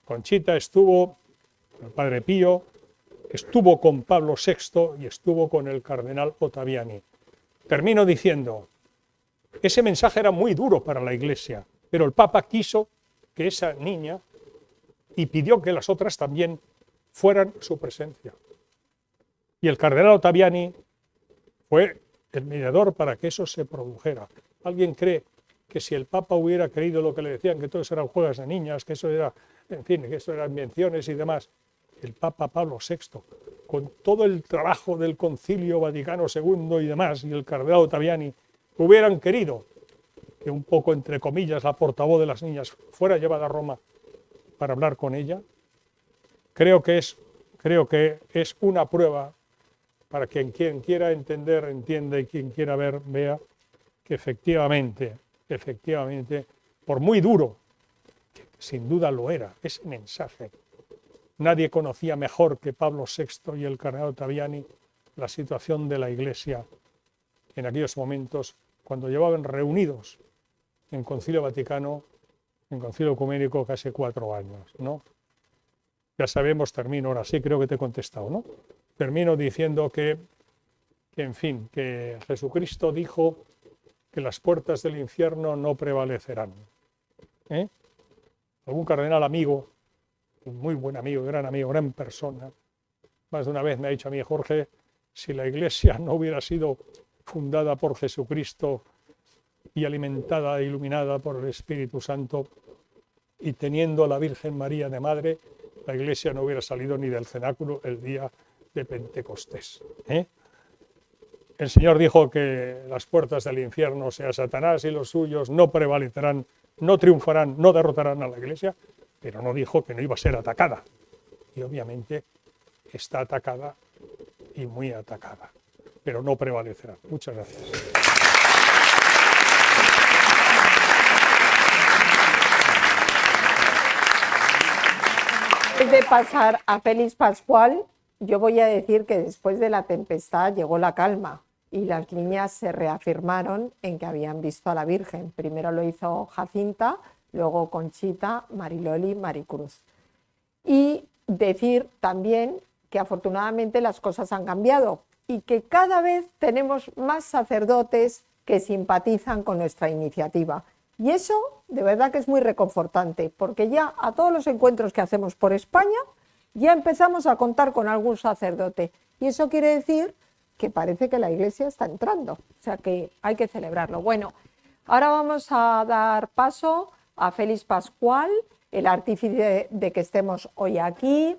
D: Conchita estuvo con el padre Pío, estuvo con Pablo VI y estuvo con el cardenal Ottaviani. Termino diciendo, ese mensaje era muy duro para la Iglesia, pero el Papa quiso que esa niña, y pidió que las otras también fueran su presencia. Y el cardenal Ottaviani fue el mediador para que eso se produjera. ¿Alguien cree que si el Papa hubiera creído lo que le decían, que todo eso eran juegos de niñas, que eso era, en fin, que eso eran invenciones y demás, el Papa Pablo VI, con todo el trabajo del Concilio Vaticano II y demás, y el cardenal Ottaviani, hubieran querido que un poco, entre comillas, la portavoz de las niñas fuera llevada a Roma, para hablar con ella. Creo que es una prueba para quien quiera entender, entienda, y quien quiera ver, vea que efectivamente, por muy duro, que sin duda lo era, ese mensaje, nadie conocía mejor que Pablo VI y el cardenal Ottaviani la situación de la Iglesia en aquellos momentos cuando llevaban reunidos en Concilio Vaticano, en Concilio Ecuménico, casi 4 años, ¿no? Ya sabemos, termino ahora sí, creo que te he contestado, ¿no? Termino diciendo que en fin, que Jesucristo dijo que las puertas del infierno no prevalecerán. Algún cardenal amigo, un muy buen amigo, gran persona, más de una vez me ha dicho a mí: Jorge, si la Iglesia no hubiera sido fundada por Jesucristo y alimentada e iluminada por el Espíritu Santo, y teniendo a la Virgen María de madre, la Iglesia no hubiera salido ni del cenáculo el día de Pentecostés. El Señor dijo que las puertas del infierno, o sea, Satanás y los suyos, no prevalecerán, no triunfarán, no derrotarán a la Iglesia, pero no dijo que no iba a ser atacada. Y obviamente está atacada, y muy atacada, pero no prevalecerá. Muchas gracias.
B: Antes de pasar a Félix Pascual, yo voy a decir que después de la tempestad llegó la calma y las niñas se reafirmaron en que habían visto a la Virgen. Primero lo hizo Jacinta, luego Conchita, Mariloli, Maricruz. Y decir también que afortunadamente las cosas han cambiado y que cada vez tenemos más sacerdotes que simpatizan con nuestra iniciativa. Y eso de verdad que es muy reconfortante, porque ya a todos los encuentros que hacemos por España ya empezamos a contar con algún sacerdote. Y eso quiere decir que parece que la Iglesia está entrando, o sea que hay que celebrarlo. Bueno, ahora vamos a dar paso a Félix Pascual, el artífice de que estemos hoy aquí,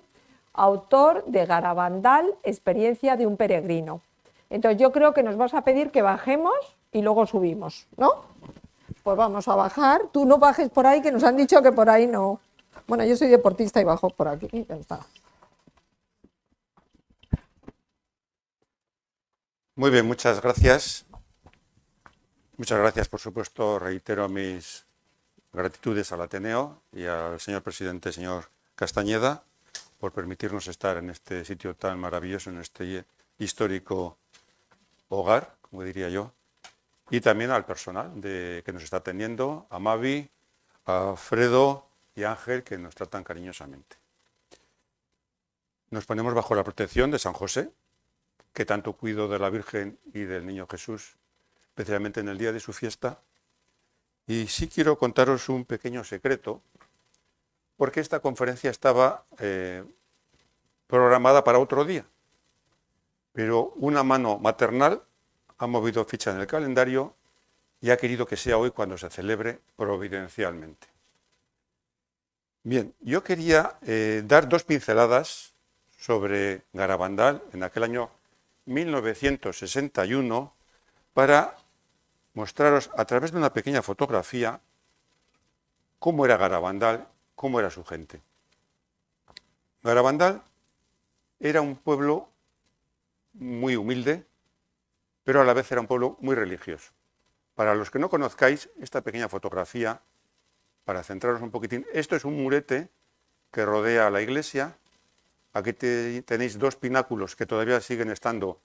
B: autor de Garabandal, experiencia de un peregrino. Entonces yo creo que nos vas a pedir que bajemos y luego subimos, ¿no? Pues vamos a bajar. Tú no bajes por ahí, que nos han dicho que por ahí no. Bueno, yo soy deportista y bajo por aquí y ya está.
E: Muy bien, muchas gracias. Muchas gracias, por supuesto. Reitero mis gratitudes al Ateneo y al señor presidente, señor Castañeda, por permitirnos estar en este sitio tan maravilloso, en este histórico hogar, como diría yo, y también al personal que nos está atendiendo, a Mavi, a Fredo y a Ángel, que nos tratan cariñosamente. Nos ponemos bajo la protección de San José, que tanto cuido de la Virgen y del Niño Jesús, especialmente en el día de su fiesta. Y sí quiero contaros un pequeño secreto, porque esta conferencia estaba programada para otro día, pero una mano maternal ha movido ficha en el calendario y ha querido que sea hoy cuando se celebre providencialmente. Bien, yo quería dar 2 pinceladas sobre Garabandal en aquel año 1961 para mostraros a través de una pequeña fotografía cómo era Garabandal, cómo era su gente. Garabandal era un pueblo muy humilde, pero a la vez era un pueblo muy religioso. Para los que no conozcáis esta pequeña fotografía, para centraros un poquitín, esto es un murete que rodea la iglesia. Aquí tenéis 2 pináculos que todavía siguen estando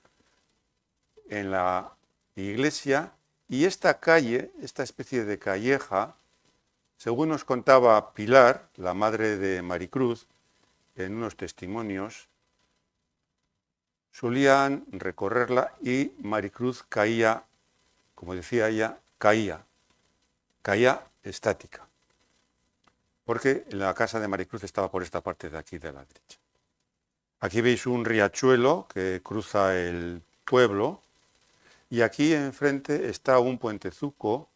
E: en la iglesia, y esta calle, esta especie de calleja, según nos contaba Pilar, la madre de Maricruz, en unos testimonios, solían recorrerla y Maricruz caía, como decía ella, caía estática, porque la casa de Maricruz estaba por esta parte de aquí de la derecha. Aquí veis un riachuelo que cruza el pueblo y aquí enfrente está un puentezuco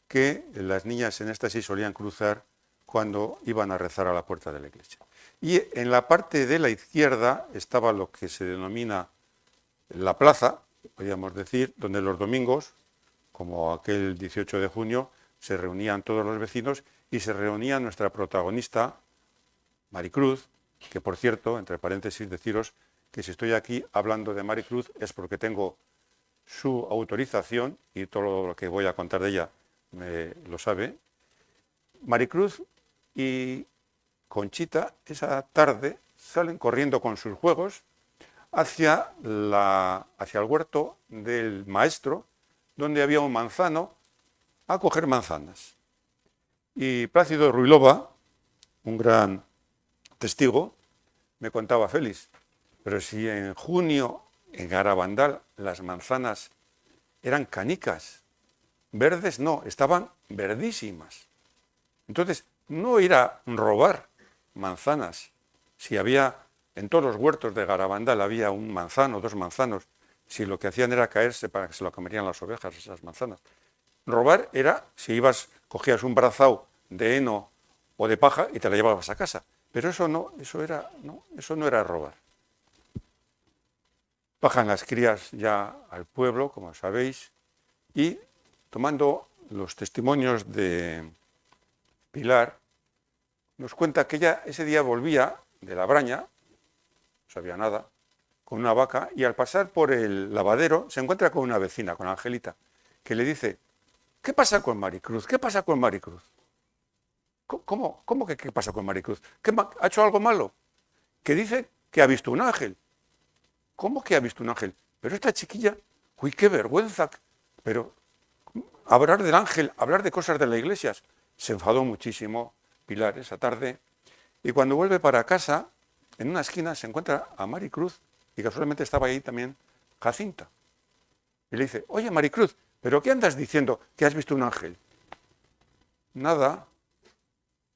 E: que las niñas en esta sí solían cruzar cuando iban a rezar a la puerta de la iglesia. Y en la parte de la izquierda estaba lo que se denomina la plaza, podríamos decir, donde los domingos, como aquel 18 de junio, se reunían todos los vecinos y se reunía nuestra protagonista, Maricruz, que por cierto, entre paréntesis, deciros que si estoy aquí hablando de Maricruz es porque tengo su autorización y todo lo que voy a contar de ella lo sabe. Maricruz y Conchita esa tarde salen corriendo con sus juegos hacia el huerto del maestro, donde había un manzano, a coger manzanas. Y Plácido Ruilova, un gran testigo, me contaba: Félix, pero si en junio en Garabandal las manzanas eran canicas, verdes no, estaban verdísimas. Entonces, no era robar manzanas. Si había, en todos los huertos de Garabandal había un manzano, 2 manzanos, si lo que hacían era caerse para que se lo comerían las ovejas, esas manzanas. Robar era si cogías un brazao de heno o de paja y te la llevabas a casa. Pero eso no era robar. Bajan las crías ya al pueblo, como sabéis, y tomando los testimonios de Pilar, nos cuenta que ella ese día volvía de la braña, no sabía nada, con una vaca, y al pasar por el lavadero se encuentra con una vecina, con Angelita, que le dice: ¿qué pasa con Maricruz? ¿Qué pasa con Maricruz? ¿Cómo que qué pasa con Maricruz? ¿Ha hecho algo malo? Que dice que ha visto un ángel. ¿Cómo que ha visto un ángel? Pero esta chiquilla, uy, qué vergüenza. Pero hablar del ángel, hablar de cosas de la iglesia. Se enfadó muchísimo Pilar esa tarde, y cuando vuelve para casa, en una esquina se encuentra a Maricruz, y casualmente estaba ahí también Jacinta. Y le dice: oye, Maricruz, ¿pero qué andas diciendo que has visto un ángel? Nada.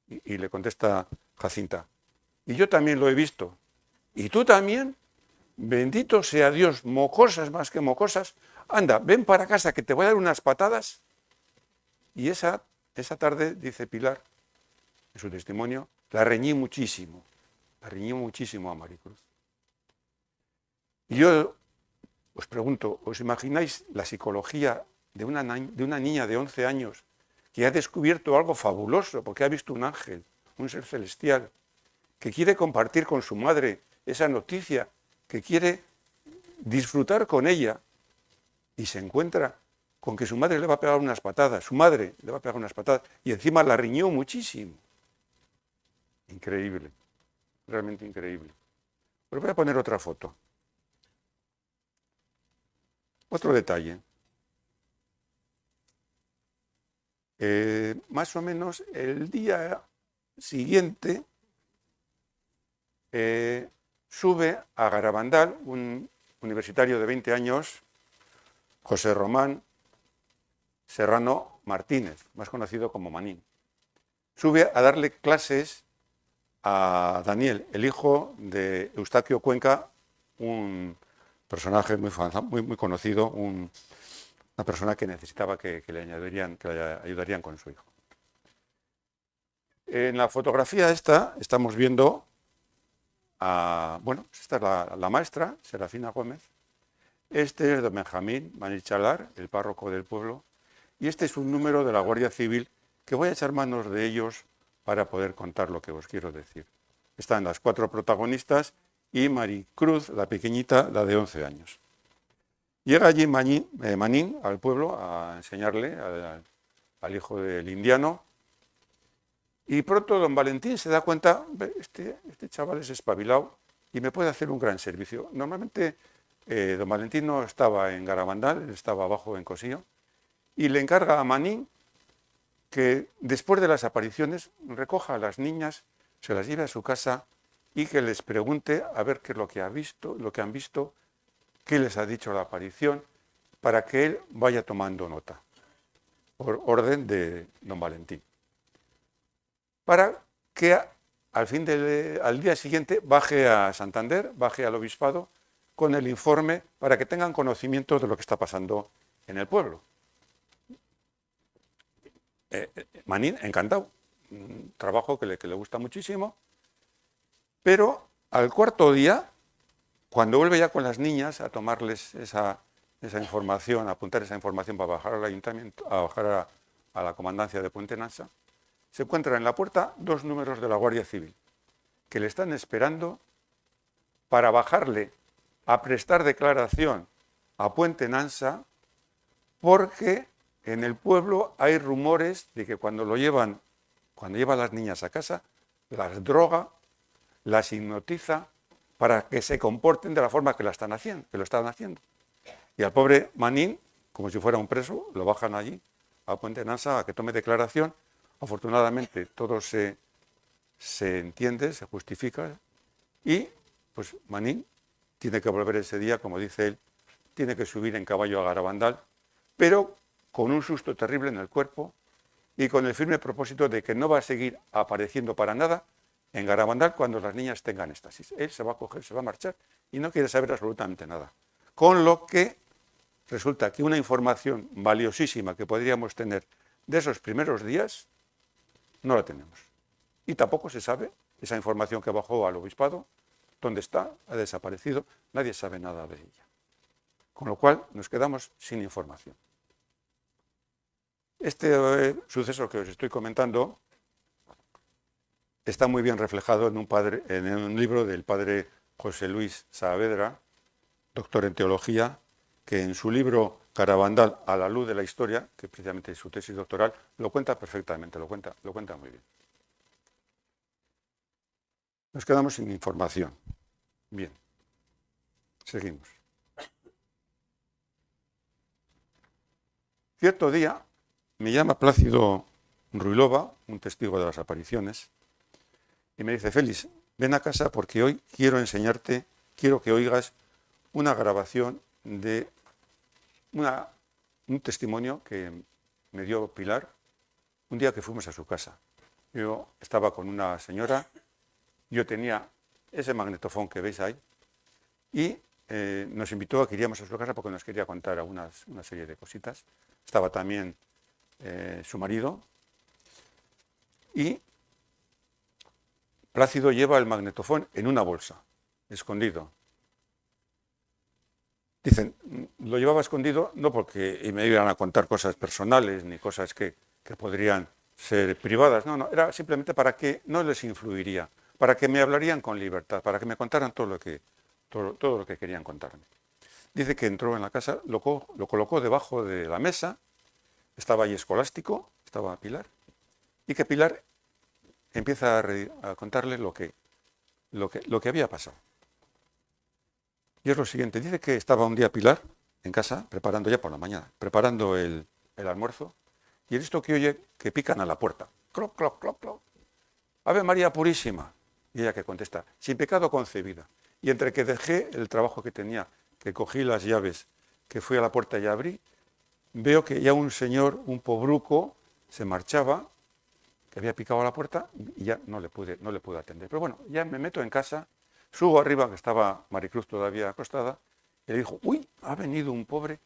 E: Y le contesta Jacinta: y yo también lo he visto. ¿Y tú también? Bendito sea Dios, mocosas más que mocosas. Anda, ven para casa que te voy a dar unas patadas. Y esa tarde, dice Pilar, en su testimonio, la reñí muchísimo a Maricruz. Y yo os pregunto, ¿os imagináis la psicología de una niña de 11 años que ha descubierto algo fabuloso porque ha visto un ángel, un ser celestial, que quiere compartir con su madre esa noticia, que quiere disfrutar con ella, y se encuentra con que su madre le va a pegar unas patadas, y encima la riñó muchísimo? Increíble, realmente increíble. Os voy a poner otra foto. Otro detalle. Más o menos el día siguiente sube a Garabandal un universitario de 20 años, José Román Serrano Martínez, más conocido como Manín. Sube a darle clases a Daniel, el hijo de Eustaquio Cuenca, un personaje muy conocido, una persona que necesitaba que le ayudarían con su hijo. En la fotografía estamos viendo esta es la maestra, Serafina Gómez. Este es don Benjamín Manichalar, el párroco del pueblo, y este es un número de la Guardia Civil que voy a echar manos de ellos para poder contar lo que os quiero decir. Están las 4 protagonistas y Maricruz, la pequeñita, la de 11 años. Llega allí Manín al pueblo a enseñarle al hijo del indiano, y pronto don Valentín se da cuenta: este chaval es espabilado y me puede hacer un gran servicio. Normalmente don Valentín no estaba en Garabandal, él estaba abajo en Cosillo, y le encarga a Manín que después de las apariciones recoja a las niñas, se las lleve a su casa y que les pregunte a ver qué es lo que han visto, qué les ha dicho la aparición, para que él vaya tomando nota, por orden de don Valentín. Para que al día siguiente baje a Santander, baje al obispado, con el informe para que tengan conocimiento de lo que está pasando en el pueblo. Manín, encantado, un trabajo que le gusta muchísimo, pero al 4.º día, cuando vuelve ya con las niñas a tomarles esa información, a apuntar esa información para bajar al ayuntamiento, a bajar a la comandancia de Puente Nansa, se encuentra en la puerta 2 números de la Guardia Civil, que le están esperando para bajarle a prestar declaración a Puente Nansa, porque en el pueblo hay rumores de que cuando lleva a las niñas a casa, las droga, las hipnotiza para que se comporten de la forma que lo están haciendo. Y al pobre Manín, como si fuera un preso, lo bajan allí a Puente Nansa a que tome declaración. Afortunadamente todo se entiende, se justifica, y pues Manín tiene que volver ese día, como dice él, tiene que subir en caballo a Garabandal, pero con un susto terrible en el cuerpo y con el firme propósito de que no va a seguir apareciendo para nada en Garabandal cuando las niñas tengan éxtasis. Él se va a coger, se va a marchar y no quiere saber absolutamente nada. Con lo que resulta que una información valiosísima que podríamos tener de esos primeros días, no la tenemos. Y tampoco se sabe esa información que bajó al obispado, dónde está, ha desaparecido, nadie sabe nada de ella. Con lo cual nos quedamos sin información. Este suceso que os estoy comentando está muy bien reflejado en un libro del padre José Luis Saavedra, doctor en teología, que en su libro Garabandal a la luz de la historia, que precisamente es su tesis doctoral, lo cuenta perfectamente, lo cuenta muy bien. Nos quedamos sin información. Bien, seguimos. Cierto día me llama Plácido Ruilova, un testigo de las apariciones, y me dice: Félix, ven a casa porque hoy quiero enseñarte, quiero que oigas una grabación de un testimonio que me dio Pilar un día que fuimos a su casa. Yo estaba con una señora, yo tenía ese magnetofón que veis ahí, y nos invitó a que iríamos a su casa porque nos quería contar una serie de cositas. Estaba también su marido, y Plácido lleva el magnetofón en una bolsa, escondido. Dicen, lo llevaba escondido no porque me iban a contar cosas personales ni cosas que podrían ser privadas, no, era simplemente para que no les influiría, para que me hablarían con libertad, para que me contaran todo lo que querían contarme. Dice que entró en la casa, lo colocó debajo de la mesa, estaba ahí Escolástico, estaba Pilar, y que Pilar empieza a contarle lo que había pasado. Y es lo siguiente, dice que estaba un día Pilar en casa, preparando ya por la mañana, preparando el almuerzo, y es esto que oye que pican a la puerta. Cloc, cloc, cloc, cloc. Ave María Purísima. Y ella que contesta, sin pecado concebida. Y entre que dejé el trabajo que tenía, que cogí las llaves, que fui a la puerta y abrí, veo que ya un señor, un pobruco, se marchaba, que había picado a la puerta, y ya no le pude atender. Pero bueno, ya me meto en casa, subo arriba, que estaba Maricruz todavía acostada, y le dijo, uy, ha venido un pobre,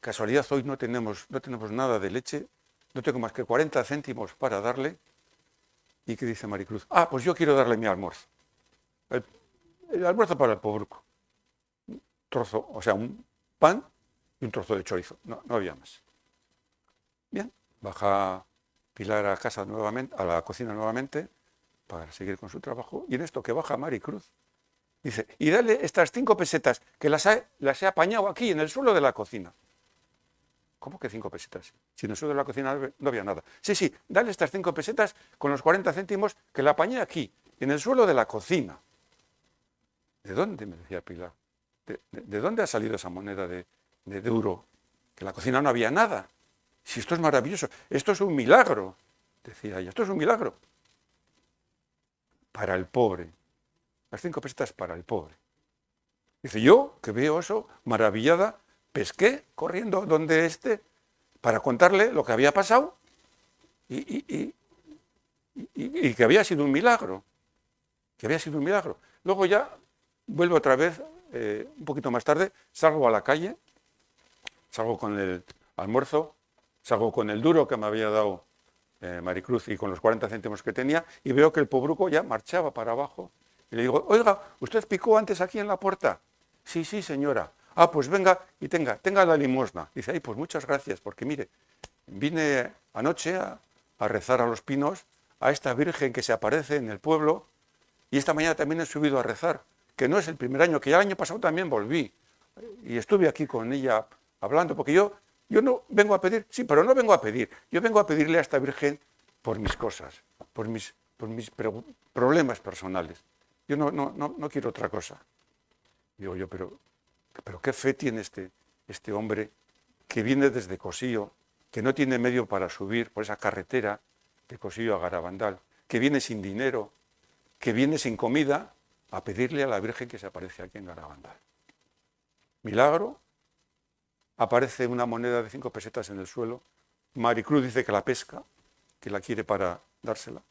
E: casualidad hoy no tenemos nada de leche, no tengo más que 40 céntimos para darle. ¿Y qué dice Maricruz? Ah, pues yo quiero darle mi almuerzo. El almuerzo para el pobruco. Un trozo, o sea, un pan y un trozo de chorizo. No había más. Bien, baja Pilar a casa nuevamente, a la cocina nuevamente, para seguir con su trabajo. Y en esto que baja Maricruz, dice, y dale estas 5 pesetas, que las he apañado aquí, en el suelo de la cocina. ¿Cómo que 5 pesetas? Si en el suelo de la cocina no había nada. Sí, dale estas 5 pesetas con los 40 céntimos que la apañé aquí, en el suelo de la cocina. ¿De dónde? Me decía Pilar. ¿De dónde ha salido esa moneda de euro? Que en la cocina no había nada. Si esto es maravilloso, esto es un milagro, decía ella, esto es un milagro. Para el pobre. Las 5 pesetas para el pobre. Dice, yo que veo eso, maravillada, pesqué corriendo donde para contarle lo que había pasado y que había sido un milagro. Luego ya vuelvo otra vez, un poquito más tarde, salgo a la calle, salgo con el almuerzo, salgo con el duro que me había dado Maricruz y con los 40 céntimos que tenía, y veo que el pobruco ya marchaba para abajo. Y le digo, oiga, ¿usted picó antes aquí en la puerta? Sí, señora. Ah, pues venga y tenga la limosna. Dice, ay, pues muchas gracias, porque mire, vine anoche a rezar a los pinos, a esta Virgen que se aparece en el pueblo, Y esta mañana también he subido a rezar, que no es el primer año, que ya el año pasado también volví. Y estuve aquí con ella hablando, porque yo no vengo a pedir, sí, pero no vengo a pedir. Yo vengo a pedirle a esta Virgen por mis cosas, por mis problemas personales. Yo no quiero otra cosa. Digo yo, pero ¿qué fe tiene este hombre que viene desde Cosillo, que no tiene medio para subir por esa carretera de Cosillo a Garabandal, que viene sin dinero, que viene sin comida, a pedirle a la Virgen que se aparece aquí en Garabandal? Milagro, aparece una moneda de 5 pesetas en el suelo, Maricruz dice que la pesca, que la quiere para dársela,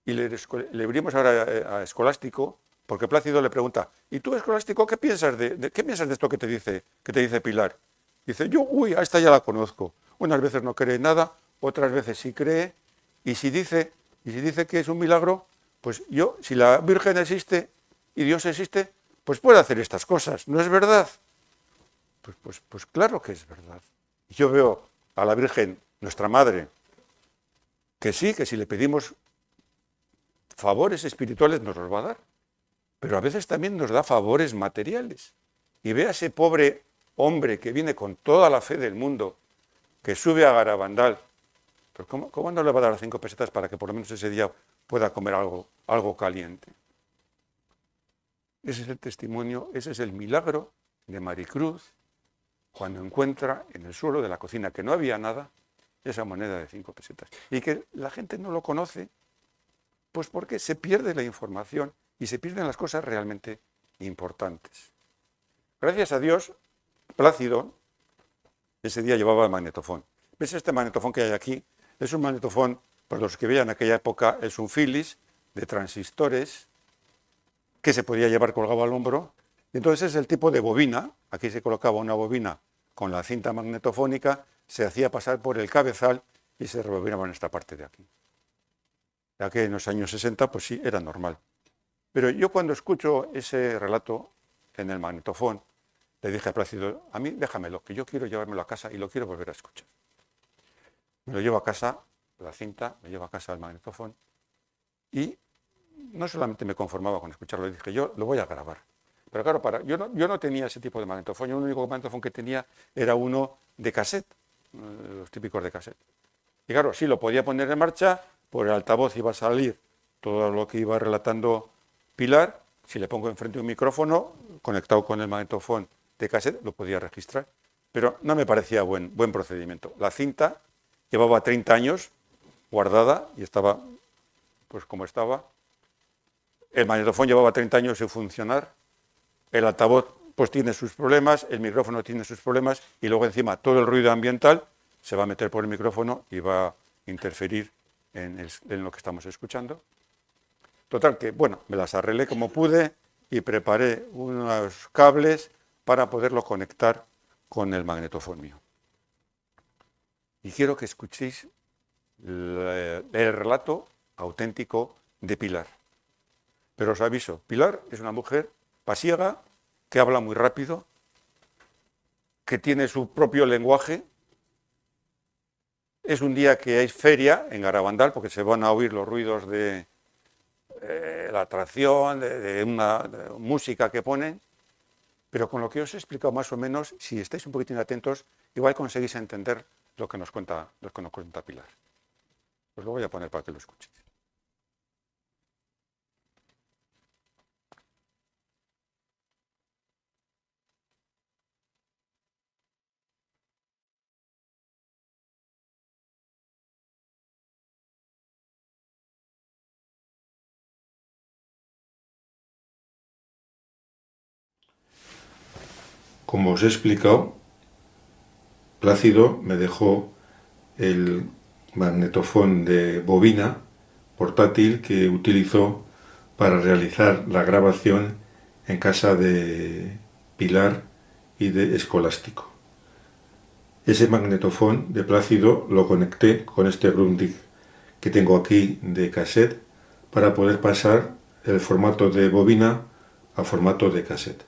E: y le abrimos ahora a Escolástico, porque Plácido le pregunta, ¿y tú, Escolástico, qué piensas de esto que te dice Pilar? Dice, a esta ya la conozco. Unas veces no cree nada, otras veces sí cree, y si dice que es un milagro, pues si la Virgen existe y Dios existe, pues puede hacer estas cosas, ¿no es verdad? Pues claro que es verdad. Yo veo a la Virgen, nuestra Madre, que sí, que si le pedimos favores espirituales nos los va a dar, pero a veces también nos da favores materiales. Y ve a ese pobre hombre que viene con toda la fe del mundo, que sube a Garabandal, pero ¿cómo no le va a dar las 5 pesetas para que por lo menos ese día pueda comer algo caliente? Ese es el testimonio, ese es el milagro de Maricruz, cuando encuentra en el suelo de la cocina, que no había nada, esa moneda de 5 pesetas. Y que la gente no lo conoce, pues porque se pierde la información y se pierden las cosas realmente importantes. Gracias a Dios, Plácido ese día llevaba el magnetofón. ¿Ves este magnetofón que hay aquí? Es un magnetofón, para los que vean aquella época, es un Philips de transistores que se podía llevar colgado al hombro. Y entonces es el tipo de bobina, aquí se colocaba una bobina con la cinta magnetofónica, se hacía pasar por el cabezal y se rebobinaba en esta parte de aquí. Ya que en los años 60, pues sí, era normal. Pero yo cuando escucho ese relato en el magnetofón, le dije a Plácido, a mí déjamelo, que yo quiero llevármelo a casa y lo quiero volver a escuchar. Me lo llevo a casa, la cinta, me llevo a casa el magnetofón y no solamente me conformaba con escucharlo, le dije, yo lo voy a grabar. Pero claro, yo no tenía ese tipo de magnetofón, yo el único magnetofón que tenía era uno de cassette, los típicos de cassette. Y claro, sí lo podía poner en marcha, por el altavoz iba a salir todo lo que iba relatando Pilar, si le pongo enfrente un micrófono, conectado con el magnetofón de cassette, lo podía registrar. Pero no me parecía buen procedimiento. La cinta llevaba 30 años guardada y estaba pues como estaba. El magnetofón llevaba 30 años sin funcionar. El altavoz pues tiene sus problemas, el micrófono tiene sus problemas y luego encima todo el ruido ambiental se va a meter por el micrófono y va a interferir en lo que estamos escuchando. Total que, bueno, me las arreglé como pude y preparé unos cables para poderlo conectar con el magnetofón mío. Y quiero que escuchéis el relato auténtico de Pilar. Pero os aviso, Pilar es una mujer pasiega, que habla muy rápido, que tiene su propio lenguaje. Es un día que hay feria en Garabandal, porque se van a oír los ruidos de la atracción, de una música que ponen, pero con lo que os he explicado más o menos, si estáis un poquitín atentos, igual conseguís entender lo que nos cuenta Pilar. Os lo voy a poner para que lo escuchéis. Como os he explicado, Plácido me dejó el magnetofón de bobina portátil que utilizó para realizar la grabación en casa de Pilar y de Escolástico. Ese magnetofón de Plácido lo conecté con este Grundig que tengo aquí de cassette para poder pasar el formato de bobina a formato de cassette.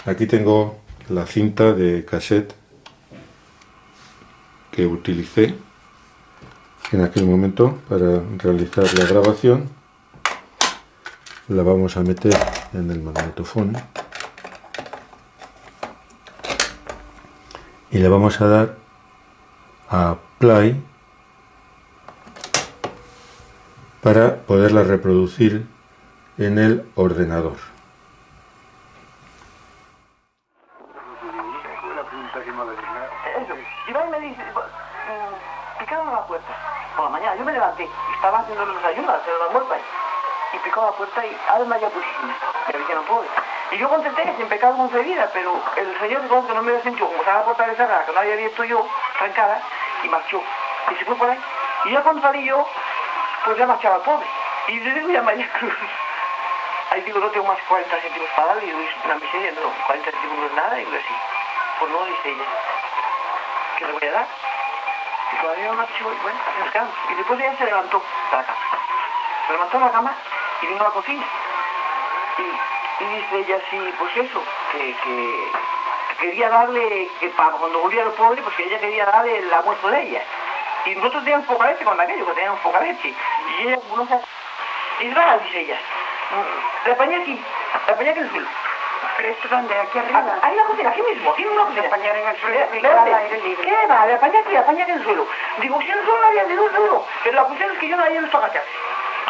E: Aquí tengo la cinta de cassette que utilicé en aquel momento para realizar la grabación.
F: la vamos a meter en el magnetofón y le vamos a dar a play para poderla reproducir en el ordenador.
G: Iván me dice, picaron a la puerta por la mañana. Yo me levanté, estaba haciendo los desayunos, hacer la muerta y picó a la puerta y Ave María Purísima. Me dijeron, pobre. Y yo contesté que sin pecado concebida, pero el señor dijo que no me había sentido, como estaba la puerta de cerrada, que no había abierto yo, trancada, y marchó. Y se fue por ahí. Y ya cuando salí yo, pues ya marchaba el pobre. Y le digo ya María Cruz. Ahí digo, no tengo más 40 céntimos para darle. Y digo, es una miseria, no, 40 céntimos no es nada. Y digo, así. Pues no, dice ella. ¿Qué le voy a dar? Y todavía no marchó, y bueno, así nos quedamos. Y después ella se levantó de la cama. Se levantó de la cama y vino a la cocina. Y dice ella así, pues eso, que quería darle, que para cuando volviera el pobre, pues que ella quería darle el almuerzo de ella. Y nosotros teníamos poca leche con aquello, que teníamos poca leche. Y ella, no sé, y dice ella, la apañé aquí en el suelo.
H: ¿Pero esto dónde? ¿Aquí arriba?
G: Ahí en la cocina, aquí mismo, aquí en una cocina.
H: Apañar en el suelo,
G: Espérate,
H: al aire libre.
G: ¿qué va? Le apañé aquí en el suelo. Digo, si en el suelo no había de duro, pero la cuestión es que yo no había visto agacharse.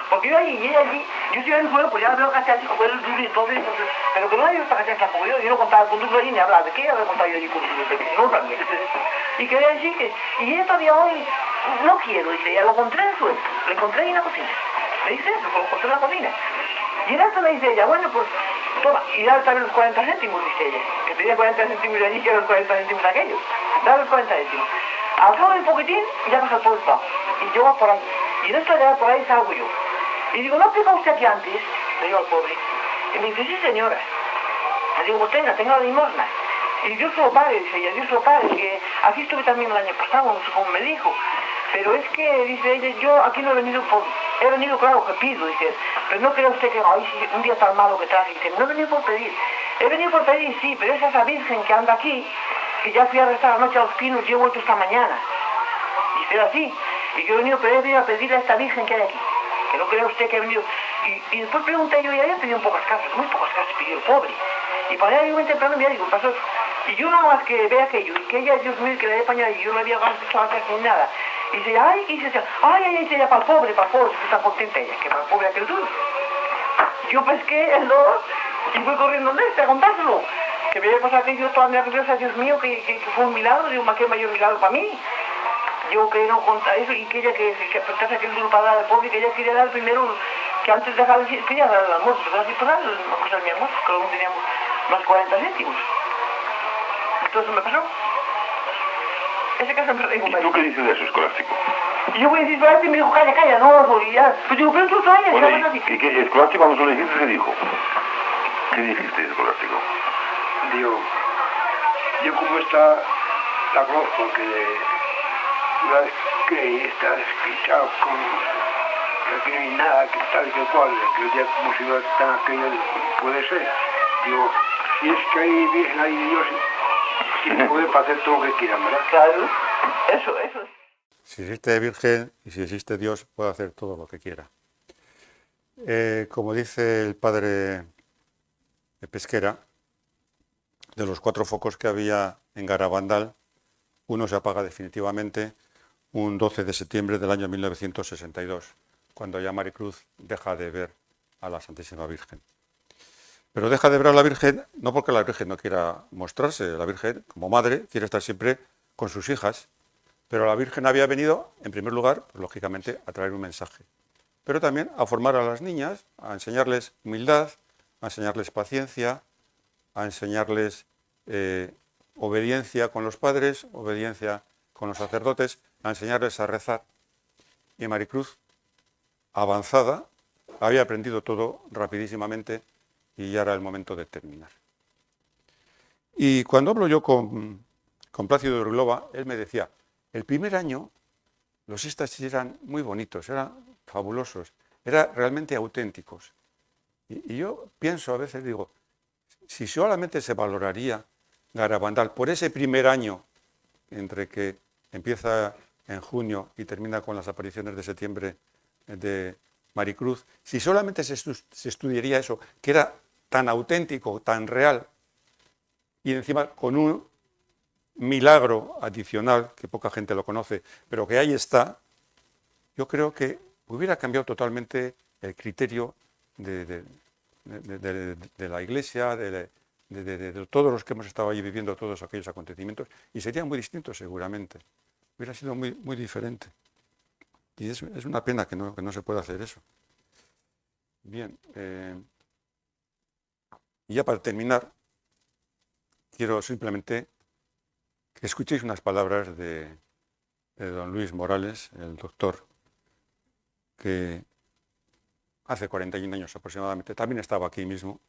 G: Porque yo allí y ella allí, yo estoy en el suelo, pues ya la veo agacharse, como el duro y todo, entonces, pero que no había visto agacharse tampoco yo no contaba con duro allí ni hablaba. ¿De qué había contado yo allí con duro? No también. Y quería decir que, y ella todavía hoy, no quiero, dice ella, lo encontré en el suelo, lo encontré ahí en la cocina. Me dice eso, lo encontré en la cocina. Y en esto me dice ella, bueno, pues, toma, y dale también los 40 céntimos, dice ella. Que tenía 40 céntimos de allí, que eran los 40 céntimos de aquellos. Dale los 40 céntimos. Al cabo de un poquitín, ya pasa el pobre estado. Y yo voy por ahí. Y en esto ya por ahí salgo yo. Y digo, ¿no aplica usted aquí antes? Le digo al pobre. Y me dice, sí, señora. Le digo, pues tenga la limosna. Y Dios lo pague, dice ella, Dios lo pague, que aquí estuve también el año pasado, no sé cómo me dijo. Pero es que, dice ella, yo aquí no he venido por... He venido, claro, que pido, dice, pero no cree usted que ay, si un día tan malo que traje, dice, no he venido por pedir. He venido por pedir, sí, pero es esa virgen que anda aquí, que ya fui a rezar anoche a los pinos y he vuelto esta mañana. Dice, era así. Y yo he venido a pedirle a esta virgen que hay aquí. Que no crea usted que he venido... Y después pregunté yo, y había pedido pocas casas, muy pocas casas pidió el pobre. Y para allá yo me temprano, mira, digo, pasó. Y yo nada más que vea aquello, y que ella, Dios mío, que le haya apañado, y yo no había hecho antes ni nada. Y dice, ay, y dice, ay, dice ella, para el pobre, que está contenta ella, que para el pobre aquel duro. Yo pesqué el dos y fui corriendo donde a contárselo. Que me había pasado aquello toda nerviosa, Dios mío, que fue un milagro, digo, más que mayor milagro para mí. Yo que no contar eso y que ella que apretase aquel duro para dar al pobre, que ella quería dar primero, que antes de dejar quería dar el almuerzo, pero así por dar una cosa de mi almuerzo, que no teníamos más 40 céntimos. Entonces me pasó. Ese caso me dijo,
I: ¿Y tú qué dices de eso, Escolástico?
G: y yo voy a decir, y me dijo, calla, no, y ya. Pues digo, pero tú todavía,
I: Bueno,
G: ¿qué así?
I: ¿y qué, Escolástico, cuando se lo dijiste, qué dijo? ¿Qué dijiste, Escolástico?
J: Digo, yo como está, la conozco, que está escrita con que no hay nada, que tal y que cual, que ya como si no está aquello, puede ser. Digo, si es que hay virgen, hay Dios, y se puede hacer todo lo que quieran, ¿verdad?
G: Claro, eso.
E: Si existe Virgen y si existe Dios, puede hacer todo lo que quiera. Como dice el padre de Pesquera, de los 4 focos que había en Garabandal, uno se apaga definitivamente un 12 de septiembre del año 1962, cuando ya Maricruz deja de ver a la Santísima Virgen. Pero deja de ver a la Virgen no porque la Virgen no quiera mostrarse, la Virgen como madre quiere estar siempre con sus hijas, pero la Virgen había venido, en primer lugar, pues, lógicamente, a traer un mensaje, pero también a formar a las niñas, a enseñarles humildad, a enseñarles paciencia, a enseñarles obediencia con los padres, obediencia con los sacerdotes, a enseñarles a rezar. Y Maricruz, avanzada, había aprendido todo rapidísimamente y ya era el momento de terminar. Y cuando hablo yo con Plácido de Ruilova, él me decía, el primer año los éxtasis eran muy bonitos, eran fabulosos, eran realmente auténticos. Y yo pienso a veces, digo, si solamente se valoraría Garabandal por ese primer año, entre que empieza en junio y termina con las apariciones de septiembre de Maricruz, si solamente se estudiaría eso, que era tan auténtico, tan real, y encima con un milagro adicional, que poca gente lo conoce, pero que ahí está, yo creo que hubiera cambiado totalmente el criterio de la Iglesia, de todos los que hemos estado allí viviendo todos aquellos acontecimientos, y sería muy distinto seguramente, hubiera sido muy, muy diferente. Y es una pena que no se pueda hacer eso. Bien, y ya para terminar, quiero simplemente que escuchéis unas palabras de don Luis Morales, el doctor, que hace 41 años aproximadamente también estaba aquí mismo,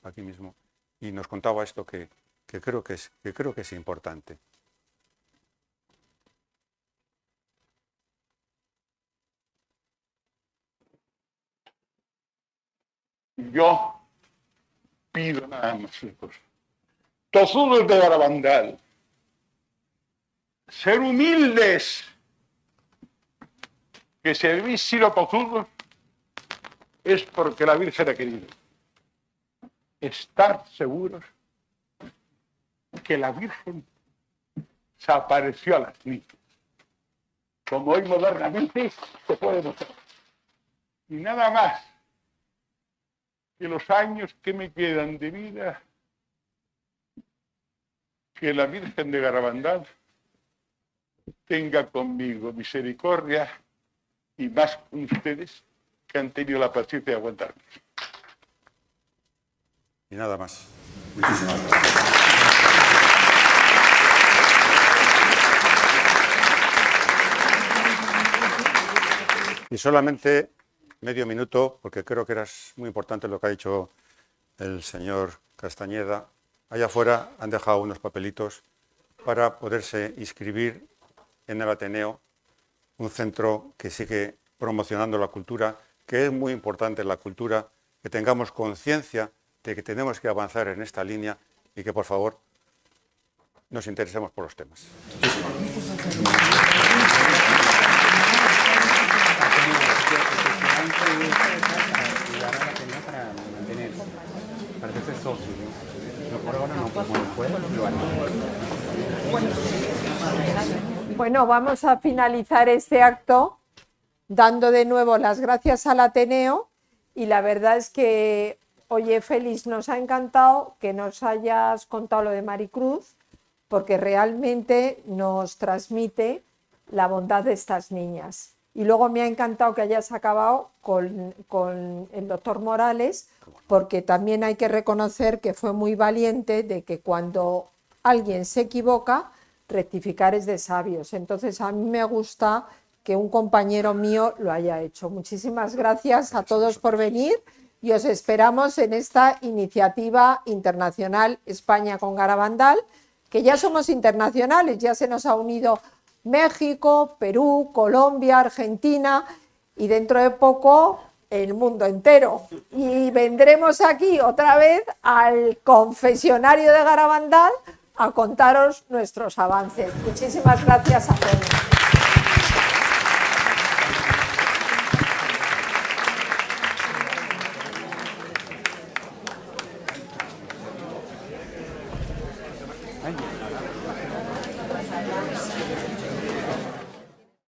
E: y nos contaba esto que creo que es importante.
I: Yo pido nada más una cosa. Tozudos de Garabandal, ser humildes, que si habéis sido tozudos es porque la Virgen ha querido. Estar seguros que la Virgen se apareció a las niñas. Como hoy modernamente se puede mostrar. Y nada más que los años que me quedan de vida, que la Virgen de Garabandal tenga conmigo misericordia y más con ustedes que han tenido la paciencia de aguantarme.
E: Y nada más. Muchísimas gracias. Y solamente medio minuto, porque creo que era muy importante lo que ha dicho el señor Castañeda. Allá afuera han dejado unos papelitos para poderse inscribir en el Ateneo, un centro que sigue promocionando la cultura, que es muy importante la cultura, que tengamos conciencia de que tenemos que avanzar en esta línea y que, por favor, nos interesemos por los temas.
B: Bueno, vamos a finalizar este acto dando de nuevo las gracias al Ateneo, y la verdad es que, oye, Félix, nos ha encantado que nos hayas contado lo de Maricruz, porque realmente nos transmite la bondad de estas niñas. Y luego me ha encantado que hayas acabado con el doctor Morales, porque también hay que reconocer que fue muy valiente de que cuando alguien se equivoca, rectificar es de sabios. Entonces a mí me gusta que un compañero mío lo haya hecho. Muchísimas gracias a todos por venir y os esperamos en esta iniciativa internacional España con Garabandal, que ya somos internacionales, ya se nos ha unido México, Perú, Colombia, Argentina y dentro de poco el mundo entero. Y vendremos aquí otra vez al confesionario de Garabandal a contaros nuestros avances. Muchísimas gracias a todos.